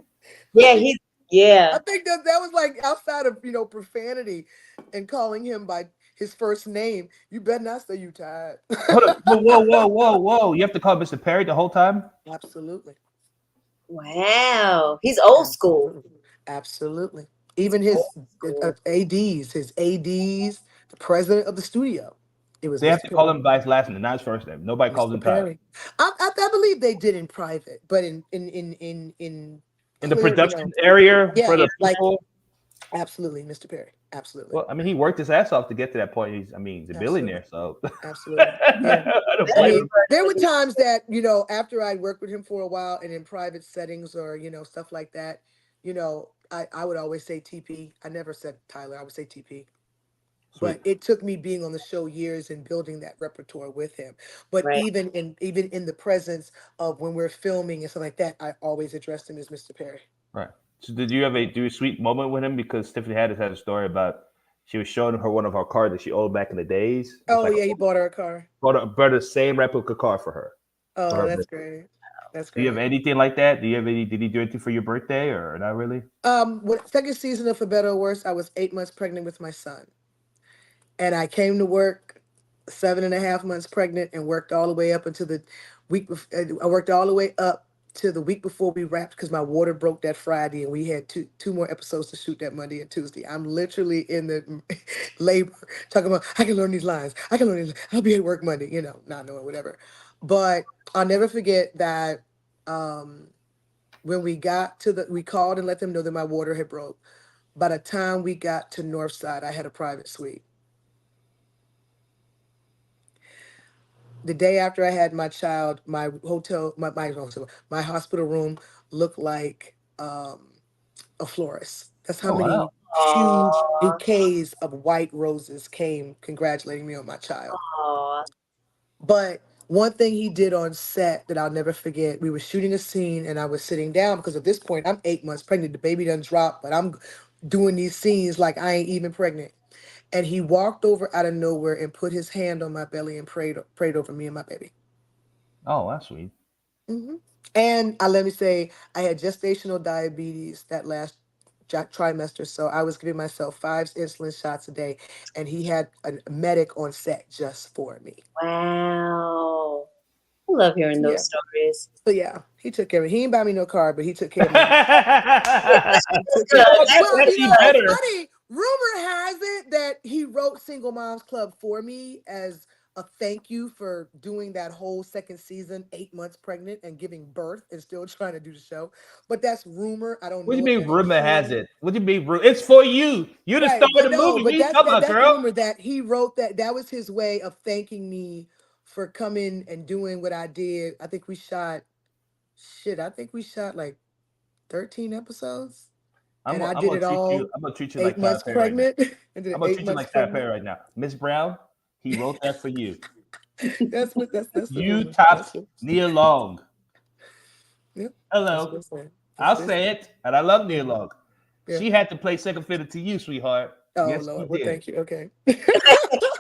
Yeah, think he's yeah. I think that was like outside of profanity and calling him by his first name. You better not say you tired. Hold up. Whoa, whoa, whoa, whoa, whoa! You have to call Mr. Perry the whole time. Absolutely. Wow. He's old school. Absolutely. Absolutely. Even his Old school. ADs, the president of the studio. It was They have Mr. to call Perry. him by his last name, not his first name. Nobody calls Mr. him Tyler. Perry. I believe they did in private, but in In the clear, production area for yeah, the like people. absolutely, Mr. Perry. Absolutely. Well, I mean, he worked his ass off to get to that point. He's a Absolutely. billionaire, so Absolutely. Yeah. I don't I blame mean, him. there were times that, after I worked with him for a while and in private settings or, stuff like that, I would always say TP. I never said Tyler. I would say TP. But Sweet. it took me being on the show years and building that repertoire with him. But Right. even in the presence of when we're filming and stuff like that, I always addressed him as Mr. Perry. Right. So did you have a sweet moment with him? Because Tiffany Haddish had a story about she was showing her one of her cars that she owed back in the days. It's Oh like yeah, he bought her a car. bought the same replica car for her for Oh, her that's birthday. great. That's Do you have great. anything like that? Do you have any? Did he do anything for your birthday or not really? With second season of For Better or Worse, I was 8 months pregnant with my son. And I came to work 7.5 months pregnant and worked all the way up until the I worked all the way up to the week before we wrapped because my water broke that Friday and we had two more episodes to shoot that Monday and Tuesday. I'm literally in the labor talking about I can learn these lines. I can learn these. I'll be at work Monday, not knowing whatever. But I'll never forget that when we called and let them know that my water had broke. By the time we got to Northside, I had a private suite. The day after I had my child, my hospital room looked like a florist. That's how Oh wow. many huge Oh, bouquets of white roses came congratulating me on my child. oh, But one thing he did on set that I'll never forget, we were shooting a scene and I was sitting down because at this point I'm 8 months pregnant. The baby done dropped, but I'm doing these scenes like I ain't even pregnant. And he walked over out of nowhere and put his hand on my belly and prayed over me and my baby. Oh, that's sweet. hmm And let me say, I had gestational diabetes that last trimester, so I was giving myself 5 insulin shots a day, and he had a medic on set just for me. wow. I love hearing So yeah, those stories. so yeah, he took care of me. He didn't buy me no car, but he took care of me. He That's took care. good. Oh, That's Well, that's even good. it's better. funny. Rumor has it that he wrote Single Moms Club for me as a thank you for doing that whole second season, 8 months pregnant and giving birth and still trying to do the show. But that's rumor. I don't What do you know if mean that's rumor has true. it? What do you mean rumor? It's for you. You the star Right, of but the no, movie. What but are you that's talking that about, that's the girl? rumor that he wrote that that was his way of thanking me for coming and doing what I did. I think we shot like 13 episodes and I did Gonna it treat you. all I'm gonna treat you eight like Tyler months Perry right now. pregnant. I did I'm it gonna eight treat you months like Tyler pregnant. Perry right now. Miss Brown, he wrote that for you. That's the You rumor. topped That's what Nia Long. Yep. That's what Hello. I'm saying. That's I'll what I'm say saying. it. And I love Yeah. Nia Long. Yeah. She had to play second fiddle to you, sweetheart. Oh Yes, she Lord. Well, did. thank you. Okay. You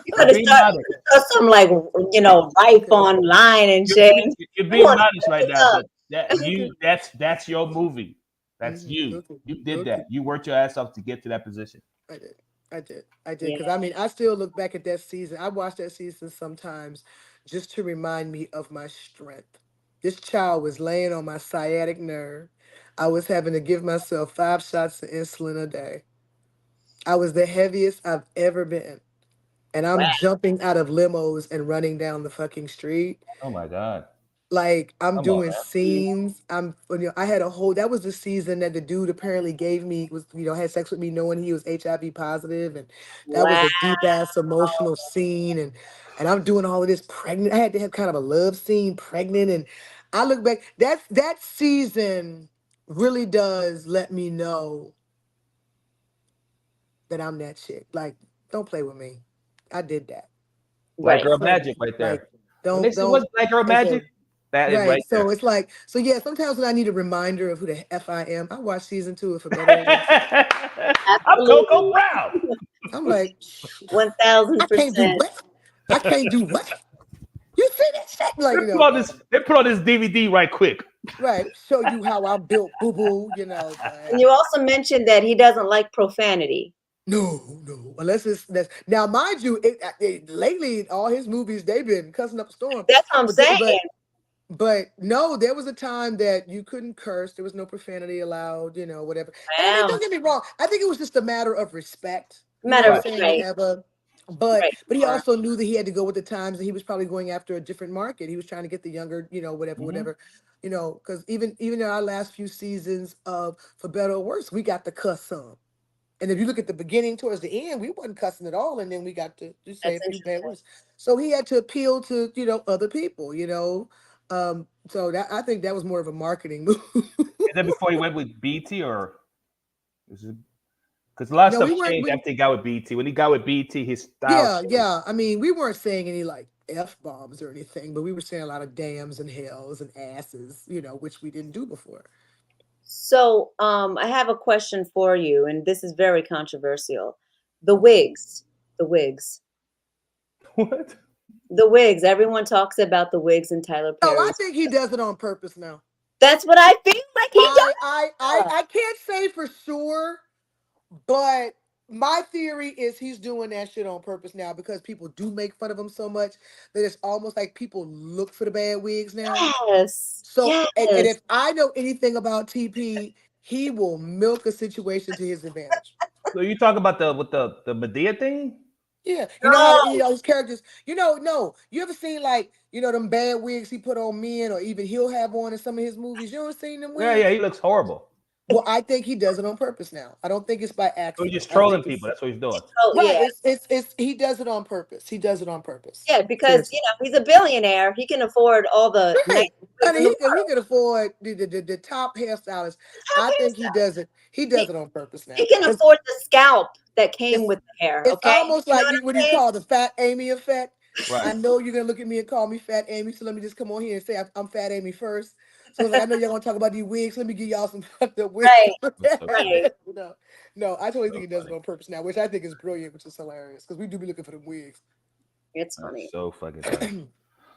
You're could have being started modest. some like rife Okay. online and You're shit. you're We being want to modest switch right it now, up. but Okay. that's your movie. That's you. Okay. You did Okay. that. You worked your ass off to get to that position. I did. I did. I did. Yeah. Because I mean, I still look back at that season. I watch that season sometimes just to remind me of my strength. This child was laying on my sciatic nerve. I was having to give myself 5 shots of insulin a day. I was the heaviest I've ever been. And Wow. I'm jumping out of limos and running down the fucking street. Oh my God. Like I'm Come on, doing scenes. I had a whole that was the season that the dude apparently gave me was had sex with me knowing he was HIV positive and that was Wow. a deep ass emotional scene and I'm doing all of this pregnant. I had to have kind of a love scene pregnant and I look back that season really does let me know that I'm that chick. Like don't play with me. I did that. black Right. girl So magic right like there. When they say don't what's black girl and so magic, that is right. right there. So it's like, so yeah, sometimes when I need a reminder of who the F I am, I watch season 2 of For Better or Worse. I'm Coco Absolutely. Brown. I'm like, I can't do 1000%. what? I can't do what? You see that shit? Like, They put on this DVD right quick. right. Show you how I'm built, boo boo, And like, you also mentioned that he doesn't like profanity. no, no. Unless it's that's now, mind you, lately all his movies they've been cussing up a storm. That's what I'm But saying. But no, there was a time that you couldn't curse. There was no profanity allowed, whatever. And I mean, Wow. don't get me wrong. I think it was just a matter of respect. You know what I'm Matter saying? To right, have but right. he Or also knew that he had to go with the times, and he was probably going after a different market. He was trying to get the younger, whatever, Mhm. whatever, because even in our last few seasons of For Better or Worse, we got to cuss some. And if you look at the beginning towards the end, we wasn't cussing at all, and then we got to just say a that's few bad interesting. words. So he had to appeal to other people. So that I think that was more of a marketing move. Is that before he went with BT or is it because a lot of No, stuff we weren't. changed We after he got with BT. When he got with BT, his style Yeah, changed. yeah. I mean, we weren't saying any like f bombs or anything, but we were saying a lot of dams and hells and asses, which we didn't do before. So, I have a question for you, and this is very controversial. The Okay. wigs, the wigs, What? the wigs. Everyone talks about the wigs in Tyler Oh, I Perry's. think he does it on purpose now. That's what I feel like he does. I can't say for sure. But my theory is he's doing that shit on purpose now because people do make fun of him so much that it's almost like people look for the bad wigs now. Yes, So, and yes. if I know anything about TP, he will milk a situation to his advantage. So you talk about the Medea thing? Yeah, you know how No. his characters. No, you ever seen like them bad wigs he put on men, or even he'll have on in some of his movies? You ever seen them Yeah, yeah. wigs? He looks horrible. Well, I think he does it on purpose now. I don't think it's by So he's accident. just I trolling think people. it's That's what he's doing. Oh, right. yeah, It's he does it on purpose. He does it on purpose. yeah. Because Seriously. he's a billionaire. He can afford all the nice Right. wigs Honey, in the he world. can afford the top hairstylist. Top I think he hairstyle. does it. He He, does it on purpose he now. can Because afford the scalp that came it's with the hair. it's Okay, almost you know like what what do I'm you saying? call the fat Amy effect? I Right. know you're gonna look at me and call me fat Amy, so let me just come on here and say I'm fat Amy first. So it's like I know y'all gonna talk about these wigs. Let me give y'all some fucked up wigs. Right, To look That's so at. funny. right. No, I totally think So he does it funny. on purpose now, which I think is brilliant, which is hilarious because we do be looking for the wigs. It's That's funny. so fucking funny.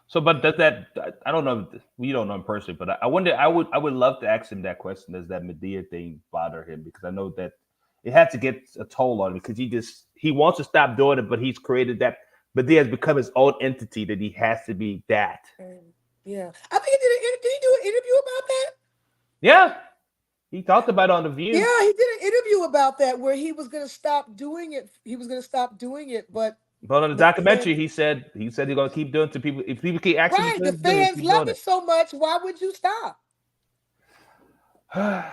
So, but does that? I don't know. We don't know him personally, but I wonder. I would love to ask him that question. Does that Medea thing bother him? Because I know that it had to get a toll on him because he wants to stop doing it, but he's created that. Medea has become his own entity that he has to be that. Yeah, I think did he do an interview about that? Yeah, he talked about it on the View. Yeah, he did an interview about that where he was gonna stop doing it. He was gonna stop doing it, but But on the the documentary, fans, he said he's gonna keep doing it to people. If people keep asking him right? to The do it, he'll fans keep love doing it so much. Why would you stop? it.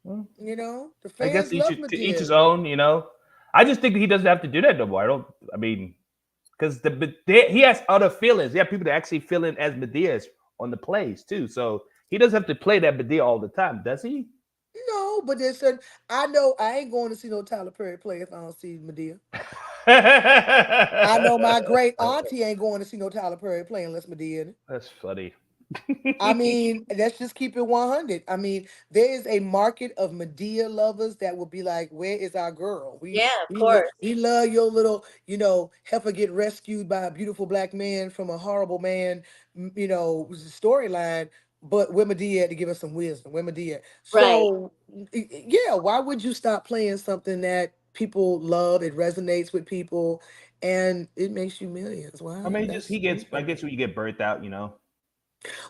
Well, The I guess fans love to each his Medea. own. I just think that he doesn't have to do that no more. I don't. I mean, because he has other feelings. He have people that actually feeling as Medea's on the plays too. So he doesn't have to play that Medea all the time, does he? No, but there's certain. I know I ain't going to see no Tyler Perry play if I don't see Medea. I know my great auntie ain't going to see no Tyler Perry play unless Medea in it. That's funny. I mean, let's just keep it 100. I mean, there is a market of Medea lovers that will be like, "Where is our girl? We Yeah, of we lo- course. we love your little, heifer get rescued by a beautiful black man from a horrible man, storyline." But where Medea to give us some wisdom? Where Medea? Right. So, yeah, why would you stop playing something that people love? It resonates with people, and it makes you millions. I Why? mean, That's he gets. I stupid. guess when you get burnt out.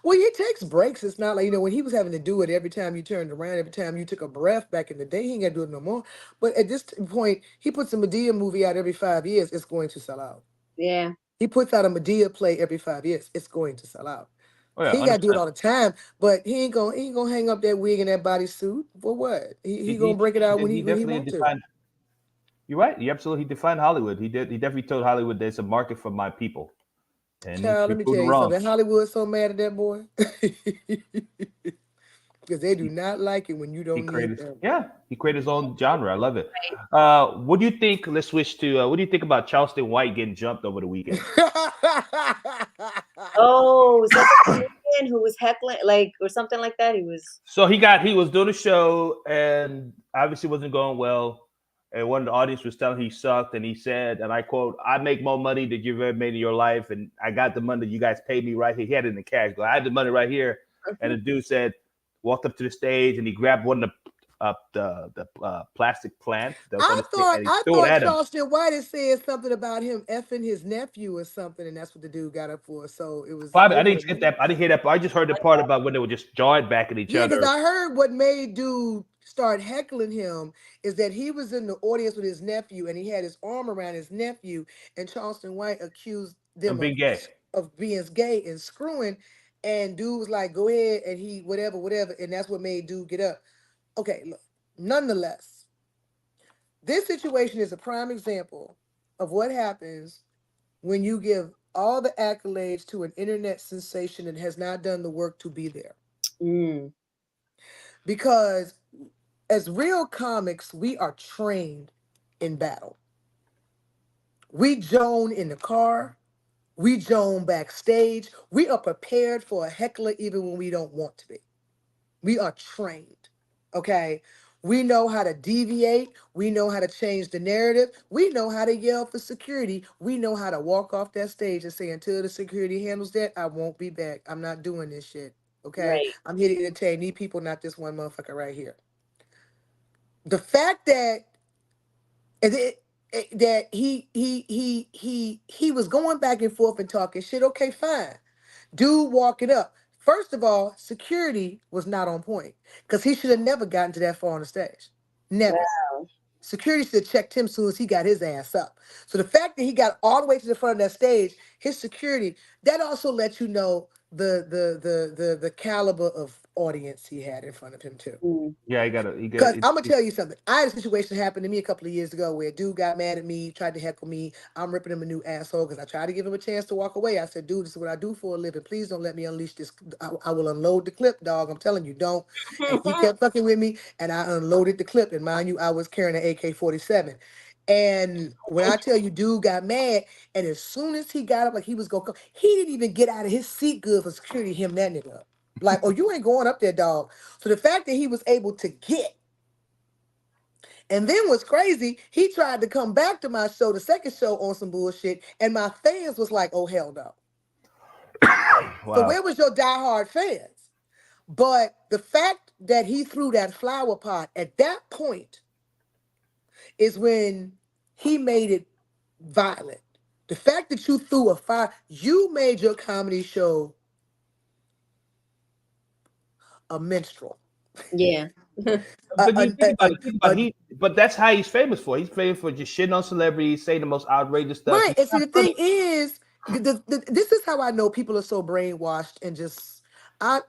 Well, he takes breaks. It's not like, when he was having to do it every time you turned around, every time you took a breath back in the day, he ain't got to do it no more. But at this point, he puts a Medea movie out every 5 years, it's going to sell out. Yeah. He puts out a Medea play every 5 years, it's going to sell out. Oh yeah, He hundred got to do it percent. all the time, but he ain't gonna hang up that wig and that bodysuit for what? He gonna break it out when He he definitely want to. defined. You're right. He absolutely defined Hollywood. He did. He definitely told Hollywood there's a market for my people, and Child, he let me proved tell him you wrong. something. Hollywood's so mad at that boy because they do He, not like it when you he don't need created. them. Yeah, he created his own genre. I love it. What do you think? Let's switch to. What do you think about Charleston White getting jumped over the weekend? Oh, is that the comedian who was heckling, like, or something like that? He was. So he was doing a show and obviously wasn't going well. And one of the audience was telling him he sucked, and he said, and I quote, "I make more money than you've ever made in your life, and I got the money you guys paid me right here." He had it in the cash. I had the money right here, and the dude said, walked up to the stage, and he grabbed one of the plastic plant that was on I his thing, thought and he I threw it thought at him. Charleston White had said something about him effing his nephew or something, and that's what the dude got up for. So it was Probably, I over didn't the get moon. that. I didn't hear that. I just heard the part about when they were just jawing back at each Yeah, because other. I heard what made dude start heckling him is that he was in the audience with his nephew and he had his arm around his nephew, and Charleston White accused I'm them being gay. of being gay and screwing, and dude was like, "Go ahead," and he whatever, and that's what made dude get up. Okay, look. Nonetheless, this situation is a prime example of what happens when you give all the accolades to an internet sensation that has not done the work to be there. Mm. Because as real comics, we are trained in battle. We joan in the car, we joan backstage, we are prepared for a heckler even when we don't want to be. We are trained. Okay. We know how to deviate. We know how to change the narrative. We know how to yell for security. We know how to walk off that stage and say, until the security handles that, I won't be back. I'm not doing this shit. Okay. Right. I'm here to entertain these people, not this one motherfucker right here. The fact that that he was going back and forth and talking shit. Okay, fine. Dude walking up. First of all, security was not on point because he should have never gotten to that far on the stage. Never. Wow. Security should have checked him as soon as he got his ass up. So the fact that he got all the way to the front of that stage, his security, that also lets you know the caliber of audience he had in front of him too. Mm. Yeah, he got Because it. I'm gonna tell you something. I had a situation happen to me a couple of years ago where a dude got mad at me, tried to heckle me. I'm ripping him a new asshole because I tried to give him a chance to walk away. I said, dude, this is what I do for a living. Please don't let me unleash this. I will unload the clip, dog. I'm telling you, don't. And he kept fucking with me, and I unloaded the clip. And mind you, I was carrying an AK-47. And when I tell you, dude got mad, and as soon as he got up, like he was gonna come, he didn't even get out of his seat good for security. Him that nigga up. Like, oh, you ain't going up there, dog. So the fact that he was able to get. And then what's crazy, he tried to come back to my show, the second show, on some bullshit, and my fans was like, oh, hell no. So Wow. where was your diehard fans? But the fact that he threw that flower pot at that point is when he made it violent. The fact that you threw a fire, you made your comedy show a minstrel. Yeah. A, But a, you think a, about a, it. Think about a, it. But that's how he's famous for. He's famous for just shitting on celebrities, saying the most outrageous stuff. Right. He's And see, not the funny. thing is, this is how I know people are so brainwashed and just I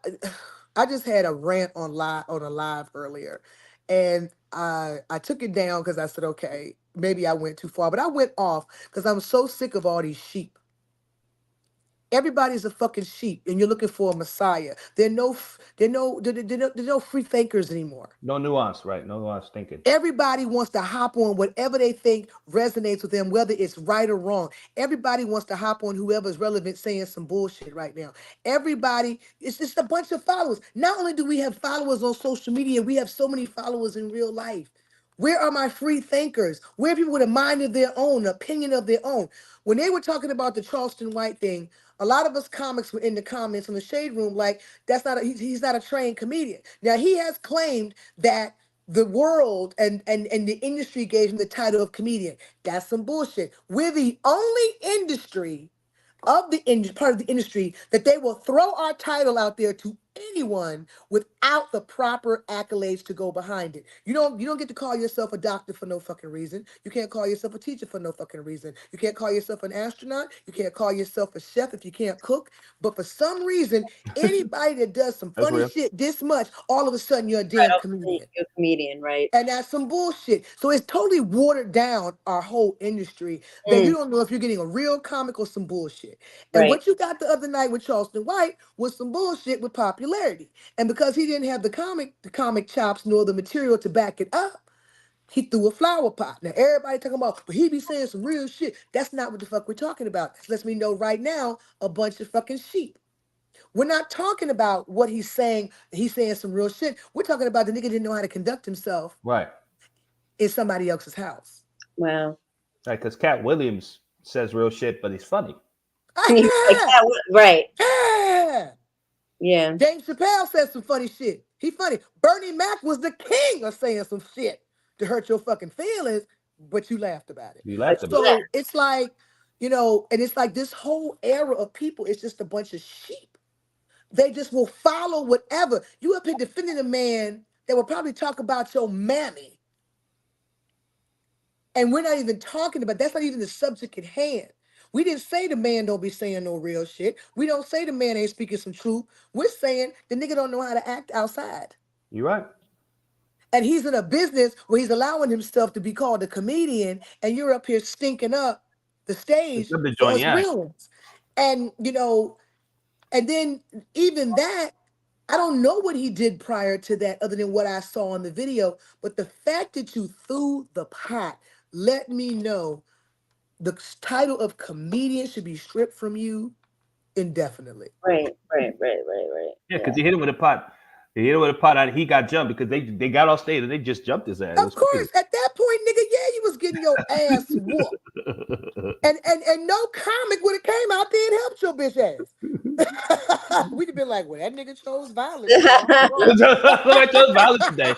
I just had a rant on a live earlier, and I took it down because I said, okay, maybe I went too far, but I went off because I'm so sick of all these sheep. Everybody's a fucking sheep, and you're looking for a messiah. There are no free thinkers anymore. No nuance, right? No nuance thinking. Everybody wants to hop on whatever they think resonates with them, whether it's right or wrong. Everybody wants to hop on whoever's relevant saying some bullshit right now. Everybody, it's just a bunch of followers. Not only do we have followers on social media, we have so many followers in real life. Where are my free thinkers? Where are people with a mind of their own, opinion of their own? When they were talking about the Charleston White thing, a lot of us comics were in the comments in the shade room like, that's not he's not a trained comedian. Now he has claimed that the world and the industry gave him the title of comedian. That's some bullshit. We're the only industry of the part of the industry that they will throw our title out there to anyone without the proper accolades to go behind it. You don't get to call yourself a doctor for no fucking reason. You can't call yourself a teacher for no fucking reason. You can't call yourself an astronaut. You can't call yourself a chef if you can't cook. But for some reason, anybody that does some That's funny real. shit this much, all of a sudden you're a Right. damn Oh, you're comedian. a comedian, right? And that's some bullshit. So it's totally watered down our whole industry that you Mm. don't know if you're getting a real comic or some bullshit. And Right. what you got the other night with Charleston White was some bullshit with popularity. And because he didn't have the comic chops nor the material to back it up, he threw a flower pot. Now everybody talking about, but he be saying some real shit. That's not what the fuck we're talking about. This lets me know right now a bunch of fucking sheep. We're not talking about what he's saying. He's saying some real shit. We're talking about the nigga didn't know how to conduct himself Right. in somebody else's house. Wow. Right. Because Cat Williams says real shit, but he's funny. Like that. Right. Yeah. Yeah. Dave Chappelle said some funny shit. He funny. Bernie Mac was the king of saying some shit to hurt your fucking feelings, but you laughed about it. You laughed about it. So it's like, and it's like this whole era of people, it's just a bunch of sheep. They just will follow whatever. You up here defending a man that will probably talk about your mammy. And we're not even talking about, that's not even the subject at hand. We didn't say the man don't be saying no real shit. We don't say the man ain't speaking some truth. We're saying the nigga don't know how to act outside. You're right. And he's in a business where he's allowing himself to be called a comedian, and you're up here stinking up the stage Except the for joint, us yeah. real ones. And, and then even that, I don't know what he did prior to that other than what I saw in the video, but the fact that you threw the pot let me know the title of comedian should be stripped from you indefinitely. Right. Yeah, because Yeah. he hit him with a pot. He hit him with a pot, and he got jumped because they got off stage and they just jumped his ass. It Of was course, crazy. at that point, nigga, yeah, you was getting your ass whooped. And no comic would have came out there and helped your bitch ass. We'd have been like, well, that nigga chose violence. Somebody chose violence today.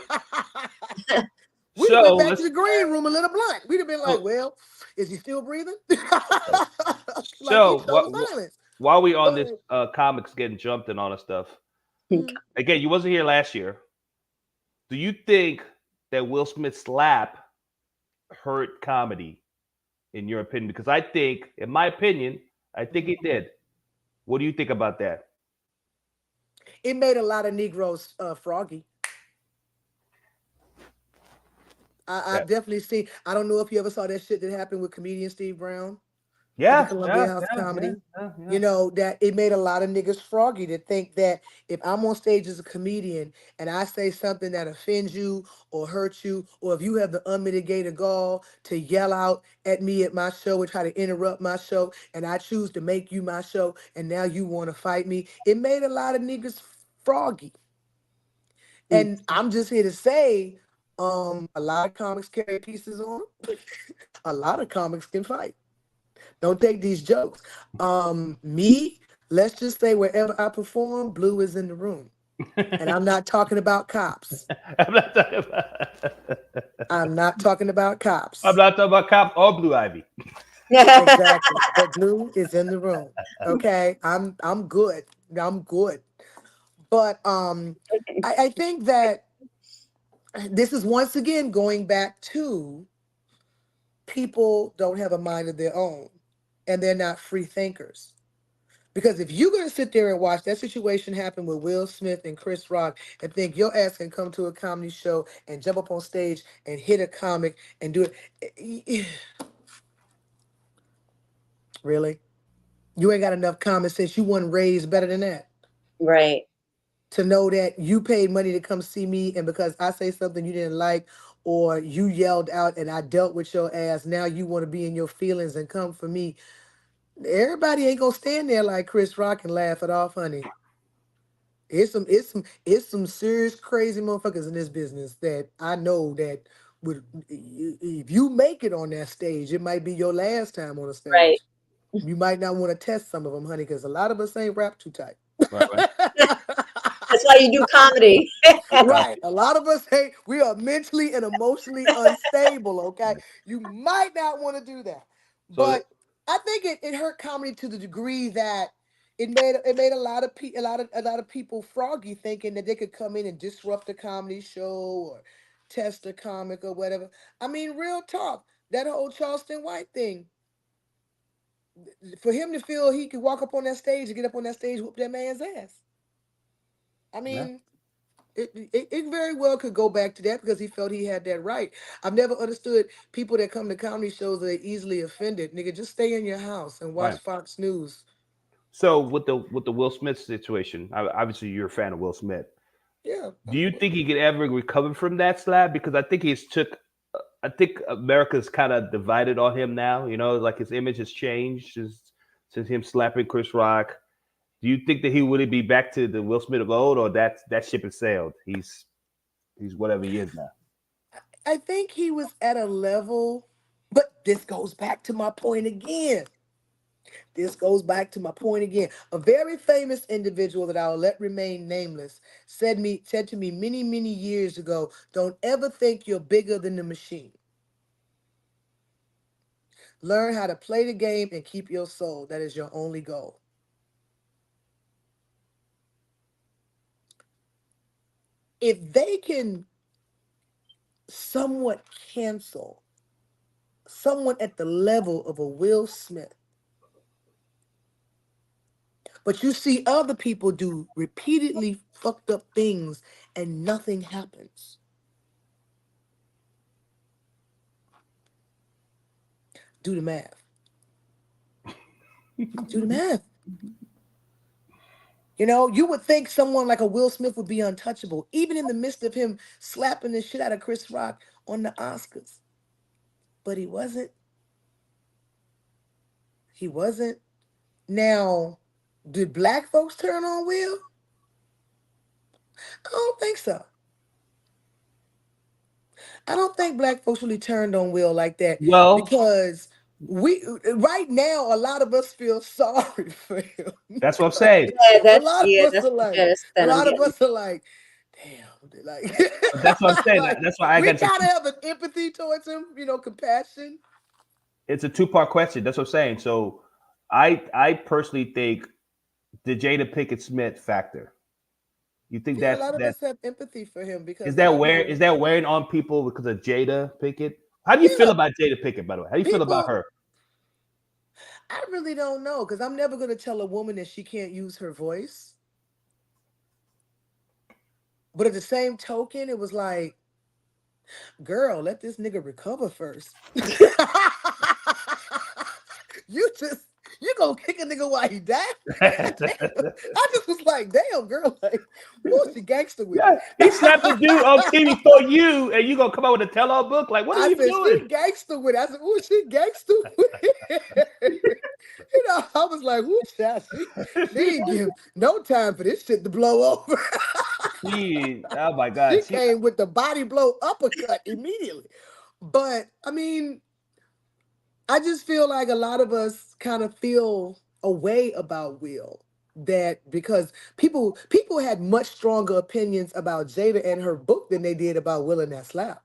We'd have So went back let's. to the green room and lit a blunt. We'd have been like, So, well, is he still breathing? Like he so chose violence. while we on this But, comics getting jumped and all that stuff, mm, again, you wasn't here last year. Do you think that Will Smith's slap hurt comedy, in your opinion? Because I think, in my opinion, I think it did. What do you think about that? it made a lot of Negroes froggy. Yeah, I've definitely seen. I don't know if you ever saw that shit that happened with comedian Steve Brown at the yeah, Columbia yeah, House of yeah, yeah, Comedy. yeah, yeah. That it made a lot of niggas froggy to think that if I'm on stage as a comedian and I say something that offends you or hurts you, or if you have the unmitigated gall to yell out at me at my show and try to interrupt my show, and I choose to make you my show, and now you want to fight me, it made a lot of niggas froggy. Mm. And I'm just here to say, a lot of comics carry pieces on 'em. A lot of comics can fight. Don't take these jokes. Me, let's just say wherever I perform, blue is in the room. And I'm not talking about cops. I'm not talking about. I'm not talking about I'm cops. not talking about Cop or Blue Ivy. Exactly. But blue is in the room. Okay. I'm good. I'm good. But I think that this is once again going back to people don't have a mind of their own and they're not free thinkers. Because if you're going to sit there and watch that situation happen with Will Smith and Chris Rock and think your ass can come to a comedy show and jump up on stage and hit a comic and do it, really? You ain't got enough common sense. You weren't raised better than that Right. to know that you paid money to come see me, and because I say something you didn't like or you yelled out and I dealt with your ass, now you want to be in your feelings and come for me. Everybody ain't gonna stand there like Chris Rock and laugh it off, honey. It's some serious crazy motherfuckers in this business that I know that would, if you make it on that stage, it might be your last time on the Right. stage. You might not want to test some of them, honey, because a lot of us ain't rap too tight. Right, right, That's why you do comedy. right. Right. A lot of us ain't, we are mentally and emotionally unstable, okay? You might not want to do that. So But I think it hurt comedy to the degree that it made a lot of people froggy, thinking that they could come in and disrupt a comedy show or test a comic or whatever. I mean, real talk. That whole Charleston White thing, for him to feel he could walk up on that stage and get up on that stage, whoop that man's ass. I yeah, mean, it very well could go back to that because he felt he had that right. I've never understood people that come to comedy shows that are easily offended. Nigga, just stay in your house and watch right. Fox News. So with the Will Smith situation, obviously you're a fan of Will Smith. Yeah. Do you think he could ever recover from that slap? Because I think he's took. I think America's kind of divided on him now. Like his image has changed since him slapping Chris Rock. Do you think that he would be back to the Will Smith of old, or that ship has sailed? He's whatever he is now. I think he was at a level, but this goes back to my point again. This goes back to my point again. A very famous individual that I'll let remain nameless said to me many, many years ago, don't ever think you're bigger than the machine. Learn how to play the game and keep your soul. That is your only goal. If they can somewhat cancel someone at the level of a Will Smith, but you see other people do repeatedly fucked up things and nothing happens. Do the math. Do the math. You know, you would think someone like a Will Smith would be untouchable, even in the midst of him slapping the shit out of Chris Rock on the Oscars. But he wasn't. He wasn't. Now, did black folks turn on Will? I don't think so. I don't think black folks really turned on Will like that, Well, because right now a lot of us feel sorry for him. that's what I'm saying. a lot of us that's are the like, gist a that I'm lot of getting. us are like, damn, like, But that's what I'm saying. like, That's why I we got kind of have an empathy towards him, compassion. it's a two-part question. That's what I'm saying. So I personally think the Jada Pinkett Smith factor. You think Yeah, a lot of that us have empathy for him because is that I where mean, is that wearing on people because of Jada Pinkett? How do you feel yeah, about Jada Pinkett, by the way? How do you feel about people. her? I really don't know, because I'm never gonna tell a woman that she can't use her voice. But at the same token, it was like, girl, let this nigga recover first. you just you gonna kick a nigga while he died? I just was like, damn, girl, like, who's she gangster with Yeah, it? he slapped the dude on TV for you, and you gonna come out with a tell-all book? Like, what are I you said, she doing? gangster with it. I said, ooh, she gangster with it. I was like, ooh, child, she ain't give no time for this shit to blow over. Oh my God, She came with the body blow uppercut immediately. But I mean, I just feel like a lot of us kind of feel a way about Will, that because people had much stronger opinions about Jada and her book than they did about Will and that slap.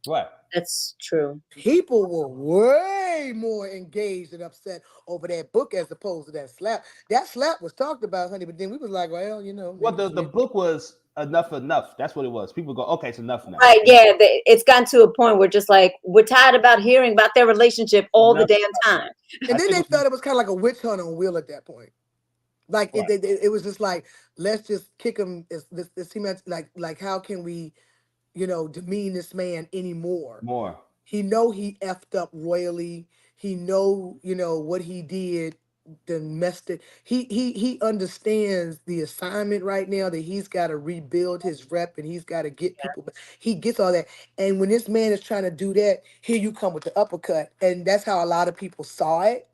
what? That's true. People were way more engaged and upset over that book as opposed to that slap. That slap was talked about, honey, but then we was like, well, Well, maybe, the book was enough. That's what it was. People go, okay, it's enough now. Right, yeah, it's gotten to a point where just like we're tired about hearing about their relationship all the Enough. damn time. and I then think they it's felt it was kind of like a witch hunt on Will at that point. Like what it was just like, let's just kick him. This team, like how can we, demean this man anymore? more. He effed up royally. He what he did, domestic. He understands the assignment right now, that he's got to rebuild his rep and he's got to get people. But he gets all that. And when this man is trying to do that, here you come with the uppercut, and that's how a lot of people saw it.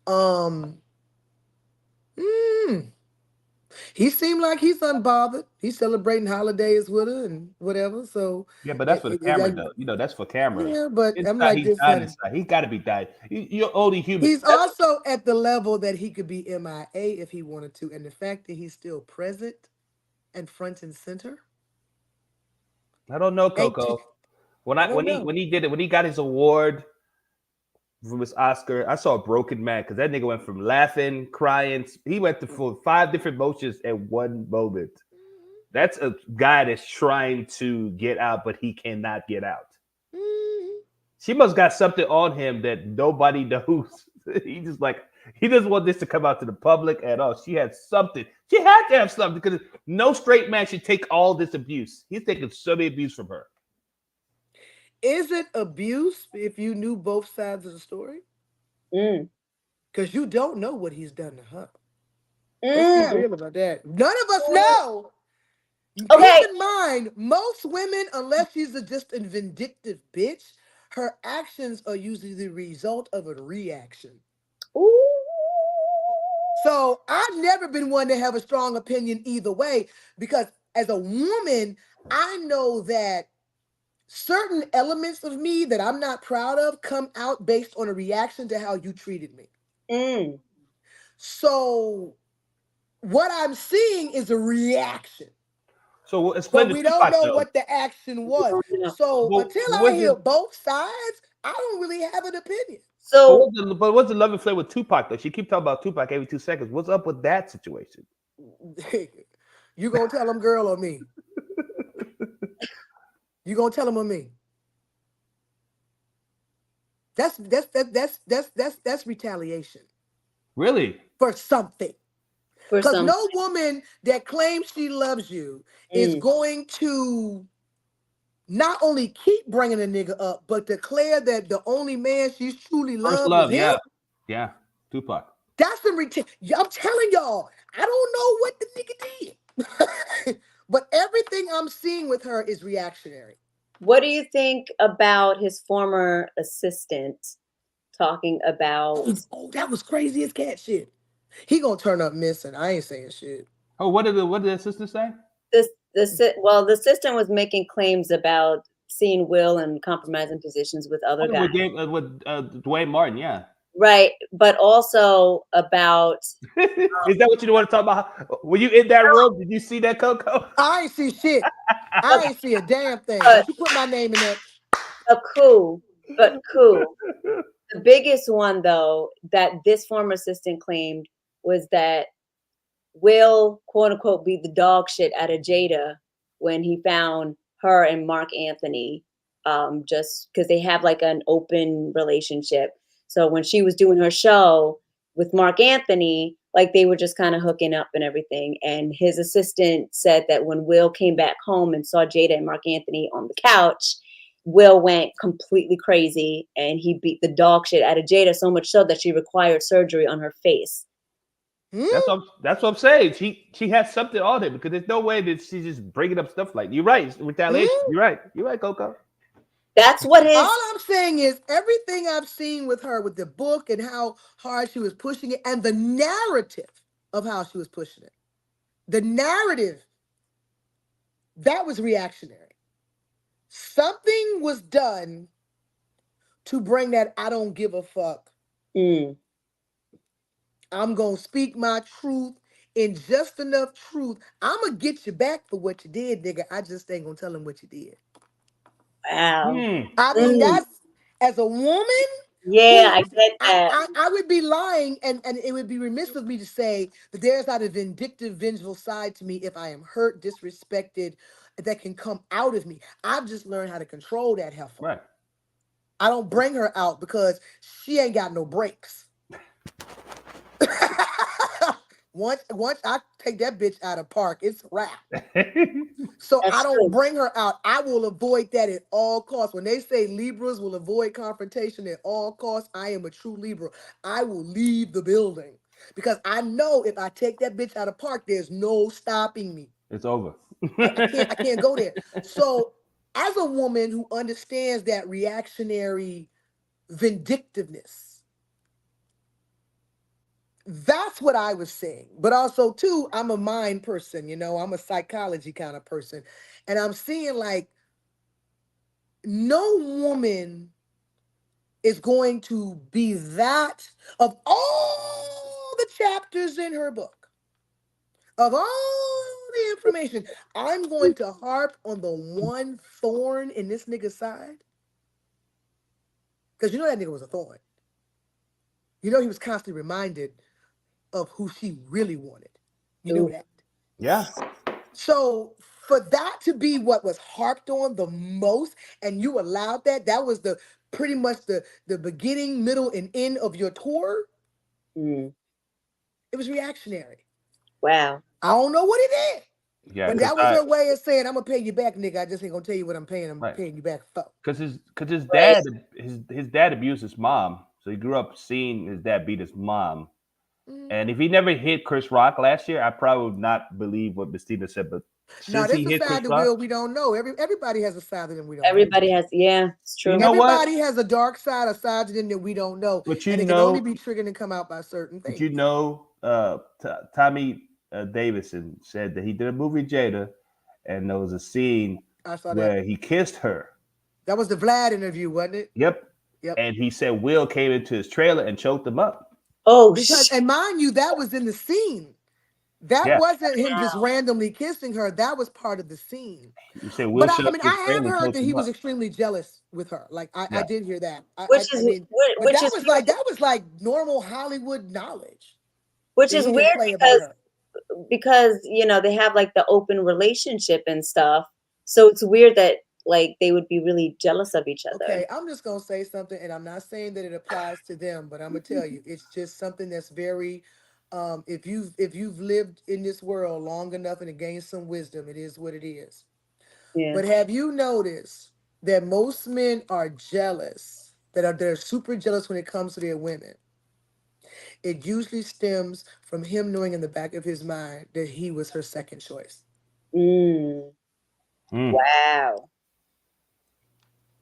Um. mm, he seemed like he's unbothered. He's celebrating holidays with her and whatever. So, Yeah, but that's for the camera, though. That's for camera. yeah, but I'm Inside, like he's this, dying honey. inside. He's got to be dying. You're only human. He's also at the level that he could be MIA if he wanted to, and the fact that he's still present and front and center. I don't know, Ain't Coco. I don't know. When he did it, when he got his award from his Oscar, I saw a broken man because that nigga went from laughing, crying. He went for 5 different emotions at one moment. That's a guy that's trying to get out, but he cannot get out. Mhm. She must got something on him that nobody knows. He doesn't want this to come out to the public at all. She had something. She had to have something because no straight man should take all this abuse. He's taking so many abuse from her. Is it abuse if you knew both sides of the story? Mm. Because you don't know what he's done to her. Let's be Mm. real about that. None of us know. Okay. Keep in mind, most women, unless she's just a vindictive bitch, her actions are usually the result of a reaction. Ooh. So I've never been one to have a strong opinion either way, because as a woman, I know that certain elements of me that I'm not proud of come out based on a reaction to how you treated me. Mm. So what I'm seeing is a reaction. So explain But the we don't Tupac know though. what the action was. No. So Well, until I what's hear the both sides, I don't really have an opinion. So what's the love and affair with Tupac though? She keep talking about Tupac every 2 seconds. What's up with that situation? You gonna tell them, girl, or me? You gonna tell them or me? That's retaliation Really? for something. for Because some, no woman that claims she loves you is mm, going to not only keep bringing a nigga up, but declare that the only man she's truly First loved is love, him. yeah, Tupac. That's the I'm telling y'all, I don't know what the nigga did. But everything I'm seeing with her is reactionary. what do you think about his former assistant talking about Oh, that was crazy as cat shit. He gonna turn up missing. I ain't saying shit. Oh, what did the assistant say? well, the assistant was making claims about seeing Will in compromising positions with other Oh, guys, with Dwayne Martin, yeah. right? But also about Is that what you want to talk about? Were you in that room? Did you see that, Coco? I ain't see shit. but, I ain't see a damn thing. but Don't you put my name in that. a coup, but coup. The biggest one, though, that this former assistant claimed was that Will, quote unquote, beat the dog shit out of Jada when he found her and Mark Anthony, just because they have like an open relationship. So when she was doing her show with Mark Anthony, like they were just kind of hooking up and everything. And his assistant said that when Will came back home and saw Jada and Mark Anthony on the couch, Will went completely crazy and he beat the dog shit out of Jada, so much so that she required surgery on her face. That's what I'm saying. She has something on it because there's no way that she's just bringing up stuff like you're right. It's retaliation. Hmm? You're right, Coco. That's what his All I'm saying is everything I've seen with her with the book and how hard she was pushing it and the narrative of how she was pushing it. The narrative, that was reactionary. Something was done to bring that I don't give a fuck. mm, I'm going to speak my truth in just enough truth. I'm going to get you back for what you did, nigga. I just ain't going to tell him what you did. wow. Hmm. I mean, Mm, that's, as a woman, yeah, who I get that. I would be lying and it would be remiss of me to say that there's not a vindictive, vengeful side to me if I am hurt, disrespected, that can come out of me. I've just learned how to control that heifer. Right. I don't bring her out because she ain't got no brakes. once I take that bitch out of park, it's a wrap. So I That's don't true. bring her out. I will avoid that at all costs. When they say Libras will avoid confrontation at all costs, I am a true Libra. I will leave the building because I know if I take that bitch out of park, there's no stopping me. It's over. I can't go there. So as a woman who understands that reactionary vindictiveness, that's what I was saying. But also, too, I'm a mind person, I'm a psychology kind of person. And I'm seeing like no woman is going to be that of all the chapters in her book, of all the information. I'm going to harp on the one thorn in this nigga's side. Because that nigga was a thorn. He was constantly reminded of who she really wanted. You know Ooh, that. Yeah. So for that to be what was harped on the most, and you allowed that was the pretty much the beginning, middle, and end of your tour. mm, It was reactionary. wow. I don't know what it is, Yeah, but because that was her way of saying, "I'm gonna pay you back, nigga. I just ain't gonna tell you what I'm paying. I'm right. paying you back for." Because his Right. dad abused his mom, so he grew up seeing his dad beat his mom. Mhm. And if he never hit Chris Rock last year, I probably would not believe what Mystina said. But Now, since there's he a hit Chris side to Rock, Will we don't know. Everybody has a side of them we don't know. Everybody has, yeah, it's you true. know what? Everybody has a dark side, a side to them that we don't know, But and it can only be triggered and come out by certain things. Tommy Davidson said that he did a movie Jada, and there was a scene I saw that. where he kissed her. That was the Vlad interview, wasn't it? Yep. Yep. And he said Will came into his trailer and choked him up. Oh, Because, and mind you, that was in the scene. That Yeah. wasn't him just randomly kissing her. That was part of the scene. You say Will But shut I up mean, his I friend have and heard told that too he was much. extremely jealous with her. Like I Yeah. did hear that. I which mean, but which is that was like normal Hollywood knowledge which that is he didn't weird play about her. because you know they have like the open relationship and stuff. So it's weird that like they would be really jealous of each other. Okay, I'm just gonna say something, and I'm not saying that it applies to them, but I'm gonna tell you, it's just something that's very. If you've lived in this world long enough and to gain some wisdom, it is what it is. Yeah. But have you noticed that most men are jealous, they're super jealous when it comes to their women? It usually stems from him knowing in the back of his mind that he was her second choice. Mm. Mm, Wow.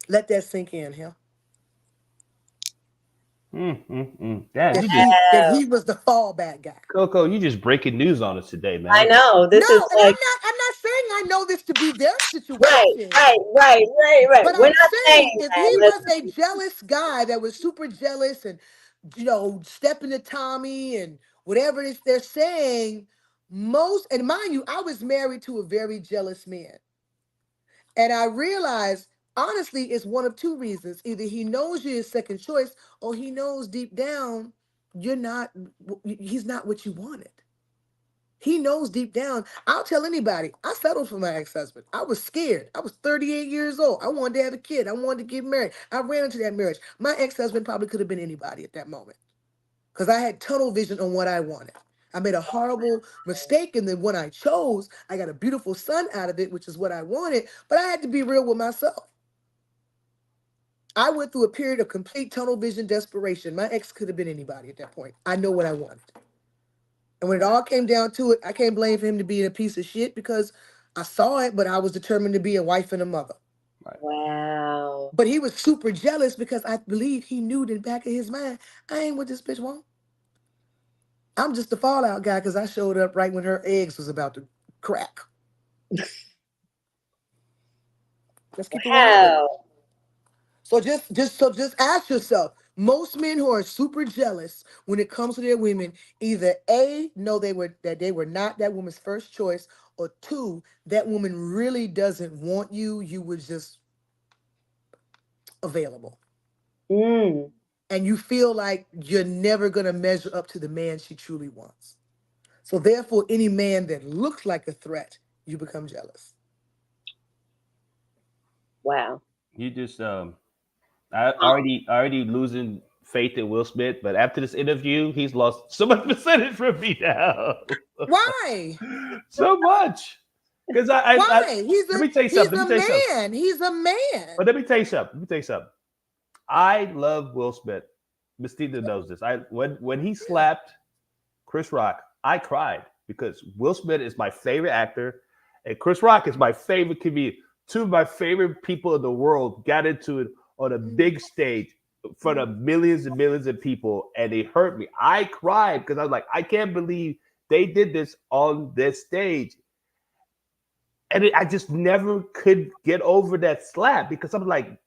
Let that sink in, him. Dad, That you just Wow. he was the fallback guy. Coco, you just breaking news on us today, I man. know. No, This is and like I'm not saying I know this to be their right, situation. right, right, right, right. But We're I'm not saying saying if he that. was Listen. a jealous guy that was super jealous and stepping to Tommy and whatever it is they're saying, most, and mind you, I was married to a very jealous man. And I realized honestly it's one of two reasons. Either he knows you're his second choice, or he knows deep down you're not he's not what you wanted. He knows deep down. I'll tell anybody. I settled for my ex-husband. I was scared. I was 38 years old. I wanted to have a kid. I wanted to get married. I ran into that marriage. My ex-husband probably could have been anybody at that moment because I had tunnel vision on what I wanted. I made a horrible mistake, and then when I chose, I got a beautiful son out of it, which is what I wanted. But I had to be real with myself. I went through a period of complete tunnel vision desperation. My ex could have been anybody at that point. I know what I wanted. And when it all came down to it, I can't blame for him to be a piece of shit because I saw it, but I was determined to be a wife and a mother. Right. Wow. But he was super jealous because I believe he knew in the back of his mind, I ain't what this bitch want. I'm just the fallout guy because I showed up right when her eggs was about to crack. Let's keep it 100. Wow. So just ask yourself. Most men who are super jealous when it comes to their women, either A, know they were not that woman's first choice, or two, that woman really doesn't want you. You were just available. Mm. And you feel like you're never gonna measure up to the man she truly wants. So therefore, any man that looks like a threat, you become jealous. Wow. You just I already losing faith in Will Smith, but after this interview, he's lost so much percentage from me now. Why? So much. Because I Why? let me tell you something. Let me tell you something. Man. He's a man. But let me tell you something. Let me tell you something. I love Will Smith. Mystina knows this. When he slapped Chris Rock, I cried because Will Smith is my favorite actor, and Chris Rock is my favorite comedian. Two of my favorite people in the world got into it on a big stage in front of millions and millions of people, and it hurt me. I cried because I was like, I can't believe they did this on this stage, and I just never could get over that slap because I'm like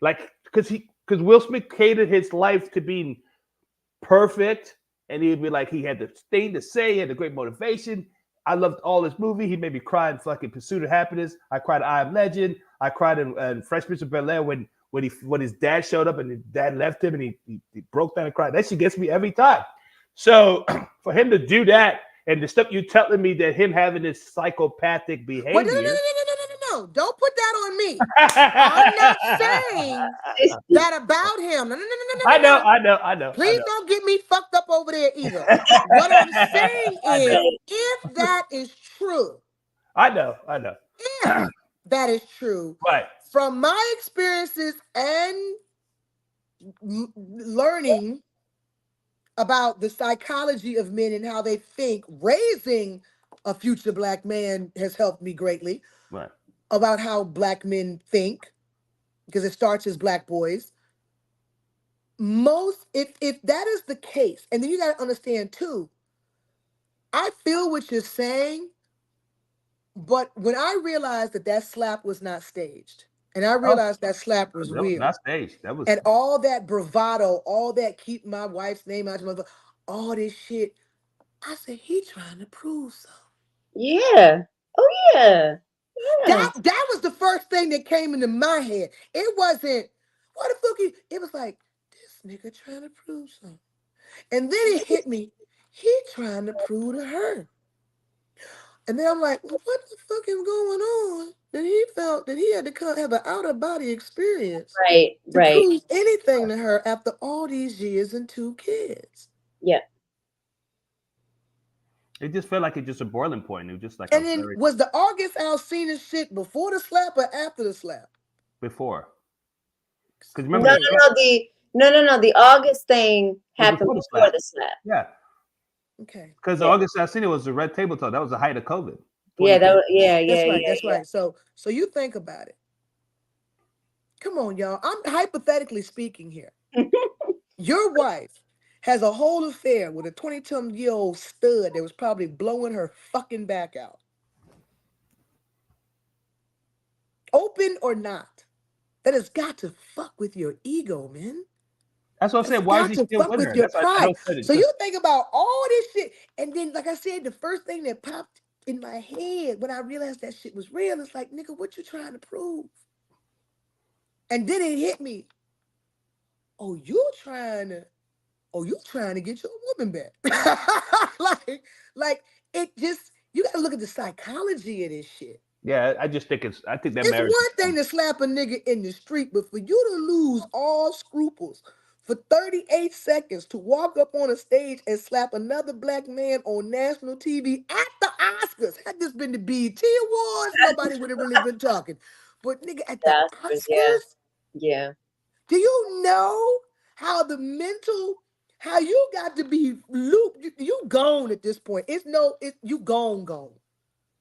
because Will Smith catered his life to being perfect, and he'd be like he had the thing to say, he had the great motivation. I loved all his movie. He made me cry in fucking Pursuit of Happiness. I cried I Am Legend. I cried in Fresh Prince of Bel Air when his dad showed up and his dad left him and he broke down and cried. That shit gets me every time. So for him to do that and the stuff you telling me that him having this psychopathic Well, no, no, no, no, behavior. no, no, no, no. Don't put that on me. I'm not saying that about him. No, no, no, no, no, I no, know, no. I know, I know, I Please know. don't get me fucked up over there either. What I'm saying I know. is, if that is true, I know, I know. if that is true, Right. from my experiences and learning about the psychology of men and how they think, raising a future black man has helped me greatly Right. about how black men think, because it starts as black boys. Most, if that is the case, and then you got to understand too, I feel what you're saying, but when I realized that that slap was not staged, and I Oh, realized that slap was that was not real, staged. That was and all that bravado, all that keep my wife's name out of my, all this shit. I said, he trying to prove something. Yeah. Oh yeah. Yeah. That was the first thing that came into my head. It wasn't, what the fuck it was like, this nigga trying to prove something. And then it hit me, he trying to prove to her. And then I'm like, well, what the fuck is going on? That he felt that he had to come have an outer body experience Right. to Right. prove anything to her after all these years and 2 kids. Yeah. It just felt like it's just a boiling point. It was just like And a then very was the August Alsina shit before the slap or after the slap? before. Because No, remember no, the slap no. The August thing was happened before the before slap. the slap. Yeah, Okay. because Yeah. August Alsina was the red table talk. That was the height of COVID. Yeah. 2020. That's right. That's right. So you think about it. Come on, y'all. I'm hypothetically speaking here. Yeah. Your wife has a whole affair with a 22-year-old stud that was probably blowing her fucking back out. Open or not. That has got to fuck with your ego, man. That's what I'm That's saying. Why is got he to still fuck with with her? your That's why I pride. don't said it So because you think about all this shit. And then, like I said, the first thing that popped in my head when I realized that shit was real, it's like, nigga, what you trying to prove? And then it hit me. Oh, you trying to get your woman back. like it just, you gotta look at the psychology of this shit. yeah, I think that It's marriage is one thing to slap a nigga in the street, but for you to lose all scruples for 38 seconds to walk up on a stage and slap another black man on national TV at the Oscars. Had this been the BET Awards, nobody would have really been talking. But nigga, at the Oscars. Yeah. Oscars, Yeah. do you know how how you got to be looped? You gone at this point. You gone.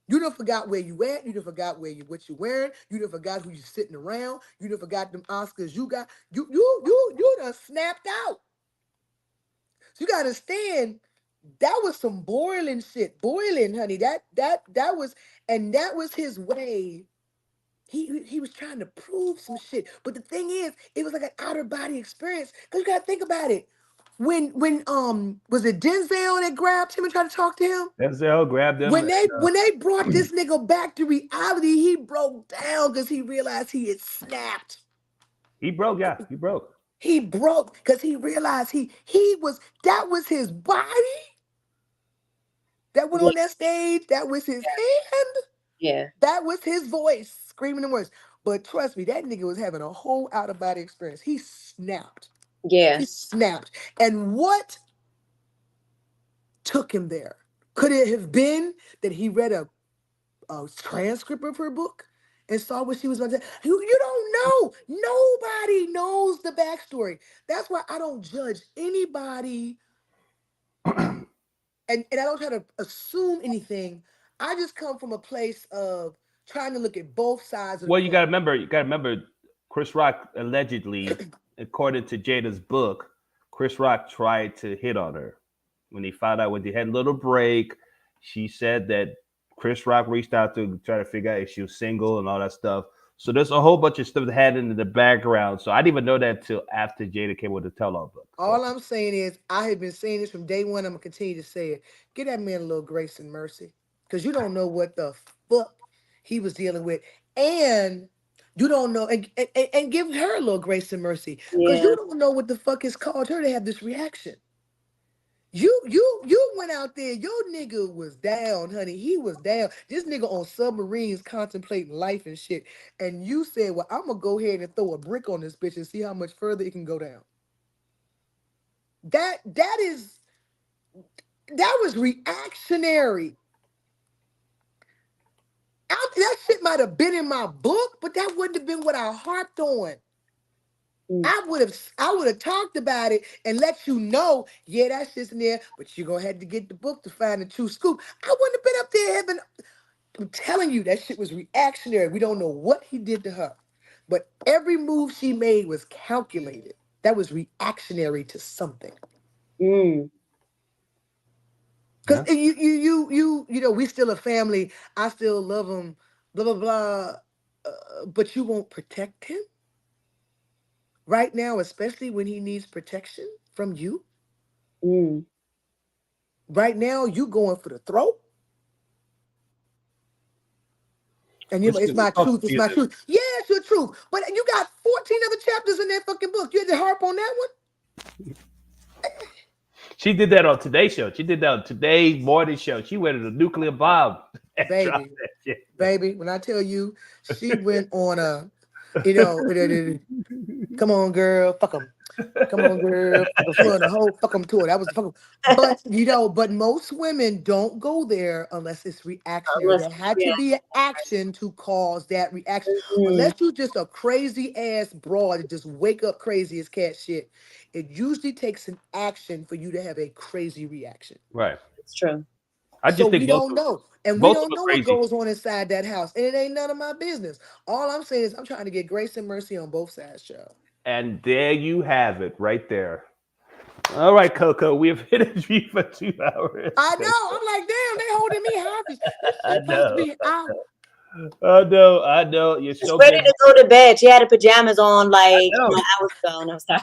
You done forgot where you at. You done forgot what you wearing. You done forgot who you sitting around. You done forgot them Oscars you got. You done snapped out. So you gotta understand that was some boiling shit. Boiling, honey. That was, and that was his way. He was trying to prove some shit. But the thing is, it was like an outer body experience. Cause you gotta think about it. When was it Denzel that grabbed him and tried to talk to him? Denzel grabbed him. When they brought this nigga back to reality, he broke down because he realized he had snapped. He broke. Yeah, he broke. He broke because he realized that was his body that went Yeah. on that stage. That was his hand. Yeah. That was his voice screaming the words. But trust me, that nigga was having a whole out of body experience. He snapped. Yeah. He snapped. And what took him there? Could it have been that he read a transcript of her book and saw what she was about to say? You don't know. Nobody knows the backstory. That's why I don't judge anybody, and I don't try to assume anything. I just come from a place of trying to look at both sides of the Well, coin. you gotta remember, Chris Rock allegedly, according to Jada's book, Chris Rock tried to hit on her. When he found out when they had a little break, she said that Chris Rock reached out to try to figure out if she was single and all that stuff. So there's a whole bunch of stuff that had in the background. So I didn't even know that till after Jada came with the tell-all book. All So I'm saying is I have been saying this from day one. I'm gonna continue to say it. Give that man a little grace and mercy. Because you don't know what the fuck he was dealing with. And you don't know, and give her a little grace and mercy. Because Yeah. you don't know what the fuck has caused her to have this reaction. You went out there, your nigga was down, honey. He was down. This nigga on submarines contemplating life and shit. And you said, well, I'm gonna go ahead and throw a brick on this bitch and see how much further it can go down. That was reactionary. That shit might have been in my book, but that wouldn't have been what I harped on. Mm. I would have talked about it and let you know, yeah, that shit's in there, but you're gonna have to get the book to find the true scoop. I wouldn't have been up there having. I'm telling you, that shit was reactionary. We don't know what he did to her, but every move she made was calculated. That was reactionary to something. Mm. Because yeah. you know, we still a family. I still love him. Blah blah blah. But you won't protect him right now, especially when he needs protection from you. Mm. Right now, you going for the throat. And It's it's just my so truth. It's my confusing. truth. Yeah, it's your truth. But you got 14 other chapters in that fucking book. You had to harp on that She did that on Today Show. She did that on Today Morning Show. She went to the nuclear bomb and one, dropped baby. that shit. Baby, when I tell you, she went on a, you know, come on, girl, fuck them. Come on, girl, fuck them. She went on the whole fuck them tour. That was the fuck 'em. But but most women don't go there unless it's reactionary. Unless, There had yeah. to be an action to cause that reaction. Mm, Unless you just a crazy ass broad that just wake up crazy as cat shit. It usually takes an action for you to have a crazy reaction. Right. it's true. I So just we think don't know. And we both of don't them know are what crazy. goes on inside that house. And it ain't none of my business. All I'm saying is I'm trying to get grace and mercy on both sides, child. And there you have it, right there. All right, Coco, we have finished you for 2 hours. I know. I'm like, damn, they holding me hostage. This I shit supposed to know. be out. I know. You're She's so ready good. to go to bed. She had her pajamas on I like know. hours ago. No, sorry.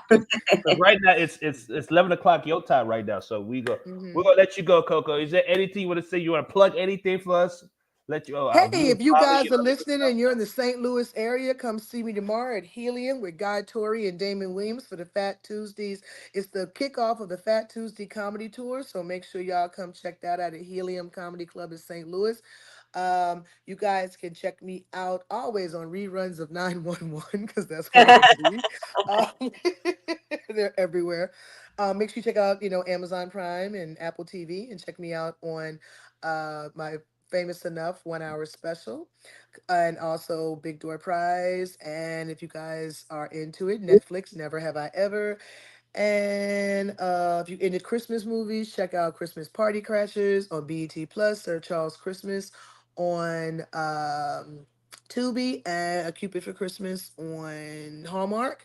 Because right now it's 11 o'clock your time right now. So we're Mhm. gonna let you go, Coco. Is there anything you want to say? You want to plug anything for us? Let you. Oh, Hey, our viewers if you follow you guys and are all that good listening stuff. and you're in the St. Louis area, come see me tomorrow at Helium with Guy Tori and Damon Williams for the Fat Tuesdays. It's the kickoff of the Fat Tuesday comedy tour, so make sure y'all come check that out at Helium Comedy Club in St. Louis. You guys can check me out always on reruns of 911 because that's where I'll be. Um, they're everywhere. Make sure you check out, Amazon Prime and Apple TV, and check me out on my Famous Enough 1 hour special, and also Big Door Prize. And if you guys are into it, Netflix, Never Have I Ever. And if you're into Christmas movies, check out Christmas Party Crashers on BET Plus, Sir Charles Christmas on Tubi, and A Cupid for Christmas on Hallmark.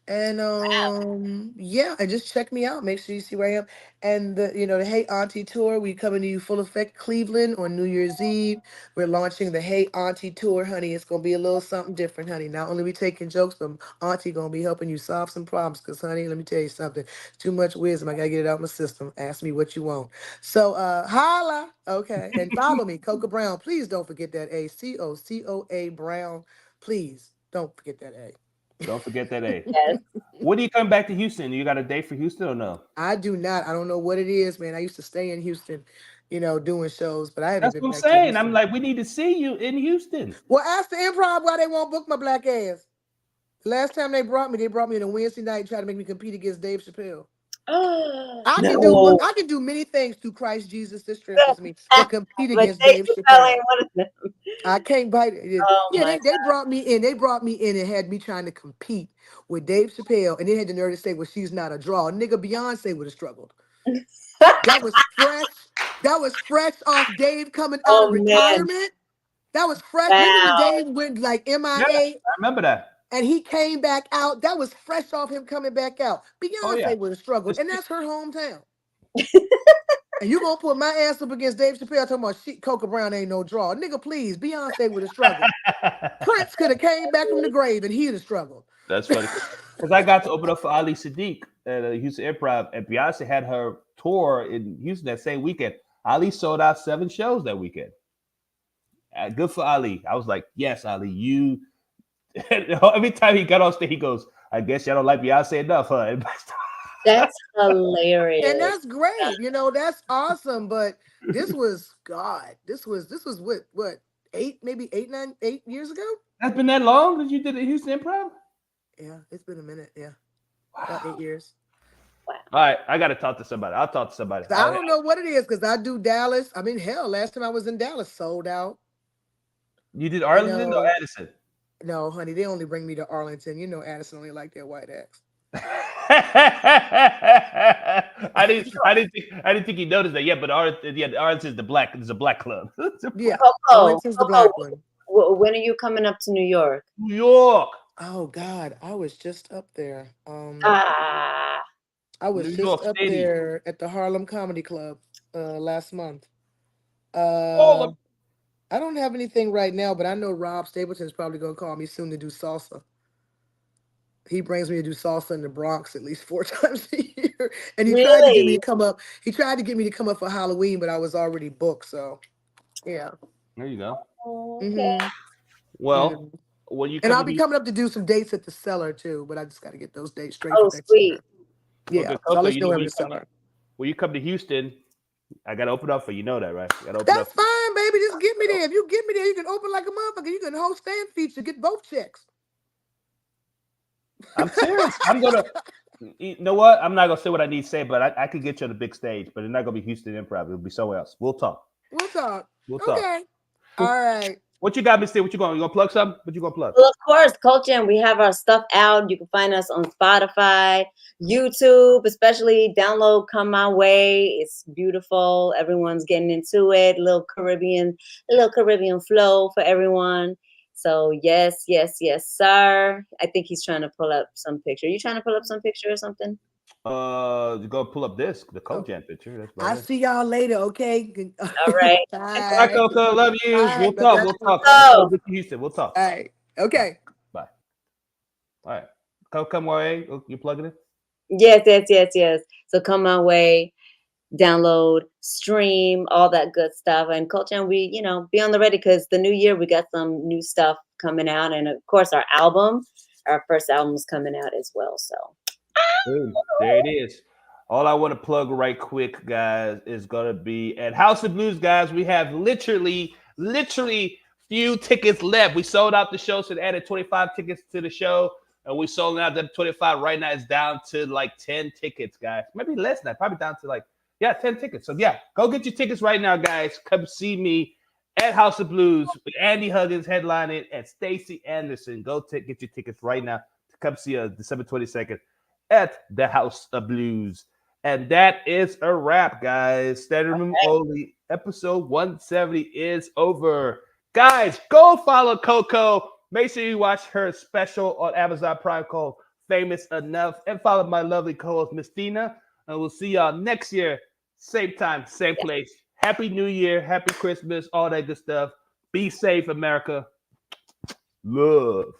And yeah, and just check me out. Make sure you see where I am. And the Hey Auntie tour, we coming to you full effect Cleveland on New Year's Eve. We're launching the Hey Auntie tour, honey. It's gonna be a little something different, honey. Not only we taking jokes, but Auntie gonna be helping you solve some problems. Cause honey, let me tell you something. Too much wisdom. I gotta get it out my system. Ask me what you want. So holla. Okay. And follow me, Coca Brown. Please don't forget that A. COCOA Brown. Please don't forget that A. Don't forget that. A. Yes. When do you come back to Houston? You got a date for Houston or no? I do not. I don't know what it is, man. I used to stay in Houston, doing shows, but I haven't That's been what I'm back to saying. I'm Houston. like, we need to see you in Houston. Well, ask the Improv why they won't book my black ass. Last time they brought me on a Wednesday night and tried to make me compete against Dave Chappelle. I can do No. I can do many things through Christ Jesus that strengthens me, but compete But against Dave Dave Chappelle ain't Chappelle. one of them. I can't bite it. Oh Yeah, my they brought me in. They brought me in and had me trying to compete with Dave Chappelle, and they had the nerve to say, "Well, she's not a draw." Nigga, Beyonce would have struggled. God. That was fresh. That was fresh off Dave coming out of Oh man. retirement. That was fresh. Remember when Wow. Dave went like Yeah, MIA I remember that. and he came back out? That was fresh off him coming back out. Oh yeah. Beyonce would have struggled, It's- and that's her hometown. And you gonna put my ass up against Dave Chappelle talking about shit, Coca Brown ain't no draw. Nigga, please, Beyonce would have struggled. Prince could have came back from the grave and he'd have struggled. That's funny because I got to open up for Ali Sadiq at Houston Improv, and Beyonce had her tour in Houston that same weekend. Ali sold out 7 shows that weekend. Good for Ali. I was like, yes, Ali, you. Every time he got on stage, he goes, "I guess y'all don't like Beyonce enough, huh?" That's And hilarious. that's great. That's awesome. But this was God. This was what, maybe 8 years ago? That's been that long that you did the Houston Improv. Yeah, it's been a minute. Yeah. About Wow. 8 years. Wow. All right, I got to talk to somebody. I'll talk to somebody. I don't know what it is because I do Dallas. I mean, hell, last time I was in Dallas, sold out. You did You Arlington or know, Addison? no, honey, they only bring me to Arlington. Addison only like their white ass. I didn't think you noticed that. Yeah, but Arlington is the black. It's a black club. It's a Yeah, black- Coco, Arlington's the Coco, black one. when are you coming up to New York? New York, Oh God, I was just up there. Ah, I New was just York up City. there at the Harlem Comedy Club last month. Oh, Uh I don't have anything right now, but I know Rob Stapleton's probably gonna call me soon to do salsa. He brings me to do salsa in the Bronx at least 4 times a year. And he tried to get me to Really? come up. He tried to get me to come up for Halloween, but I was already booked. So yeah. There you go. Oh, okay. Hmm. Yeah. Well, when you And come I'll to be Houston, coming up to do some dates at the cellar too, but I just got to get those dates straight for Oh, next year. sweet. Yeah. okay, So I'll Coco, let you you know know when I'm in the cellar. when you come to Houston, I gotta open up for you. You know that, right? I gotta open up. That's fine, baby. Just get me there. If you get me there, you can open like a motherfucker. You can host stand feature, get both checks. I'm serious. I'm gonna. You know what? I'm not gonna say what I need to say, but I could get you on the big stage, but it's not gonna be Houston Improv. It'll be somewhere else. We'll talk. We'll talk. We'll talk. Okay. All right. What you got, Miss T? What you going? You gonna plug something? What you gonna plug? Well, of course, Culture, and we have our stuff out. You can find us on Spotify, YouTube, especially download Come My Way. It's beautiful. Everyone's getting into it. A little Caribbean flow for everyone. So yes, yes, yes, sir. I think he's trying to pull up some picture. You trying to pull up some picture or something? You go pull up the Oh, Kojak picture. That's I'll about it. see y'all later. Okay. All right. All right, Bye. Coco. Love you. Bye. We'll Bye. talk. Bye. We'll talk. I'm gonna So, get to Houston. We'll talk. All right. Bye. Okay. Bye. All right. Come away. You plugging it? yes, yes, yes, yes. So Come My Way. Download, stream, all that good stuff. And Culture, and we, be on the ready because the new year we got some new stuff coming out, and of course our first album's coming out as well. So Boom. There it is. All I want to plug right quick, guys, is gonna be at House of Blues, guys. We have literally few tickets left. We sold out the show, so they added 25 tickets to the show, and we sold out the 25. Right now, it's down to like 10 tickets, guys. Maybe less than that. Probably down to 10 tickets. So yeah, go get your tickets right now, guys. Come see me at House of Blues with Andy Huggins headlining and Stacey Anderson. Go get your tickets right now to come see us December 22nd at the House of Blues. And that is a wrap, guys. Standard Room Only episode 170 is over. Guys, go follow Coco. Make sure you watch her special on Amazon Prime called Famous Enough. And follow my lovely co-host, Mystina. And we'll see y'all next year. Same time, same place. Happy New Year. Happy Christmas. All that good stuff. Be safe, America. Love.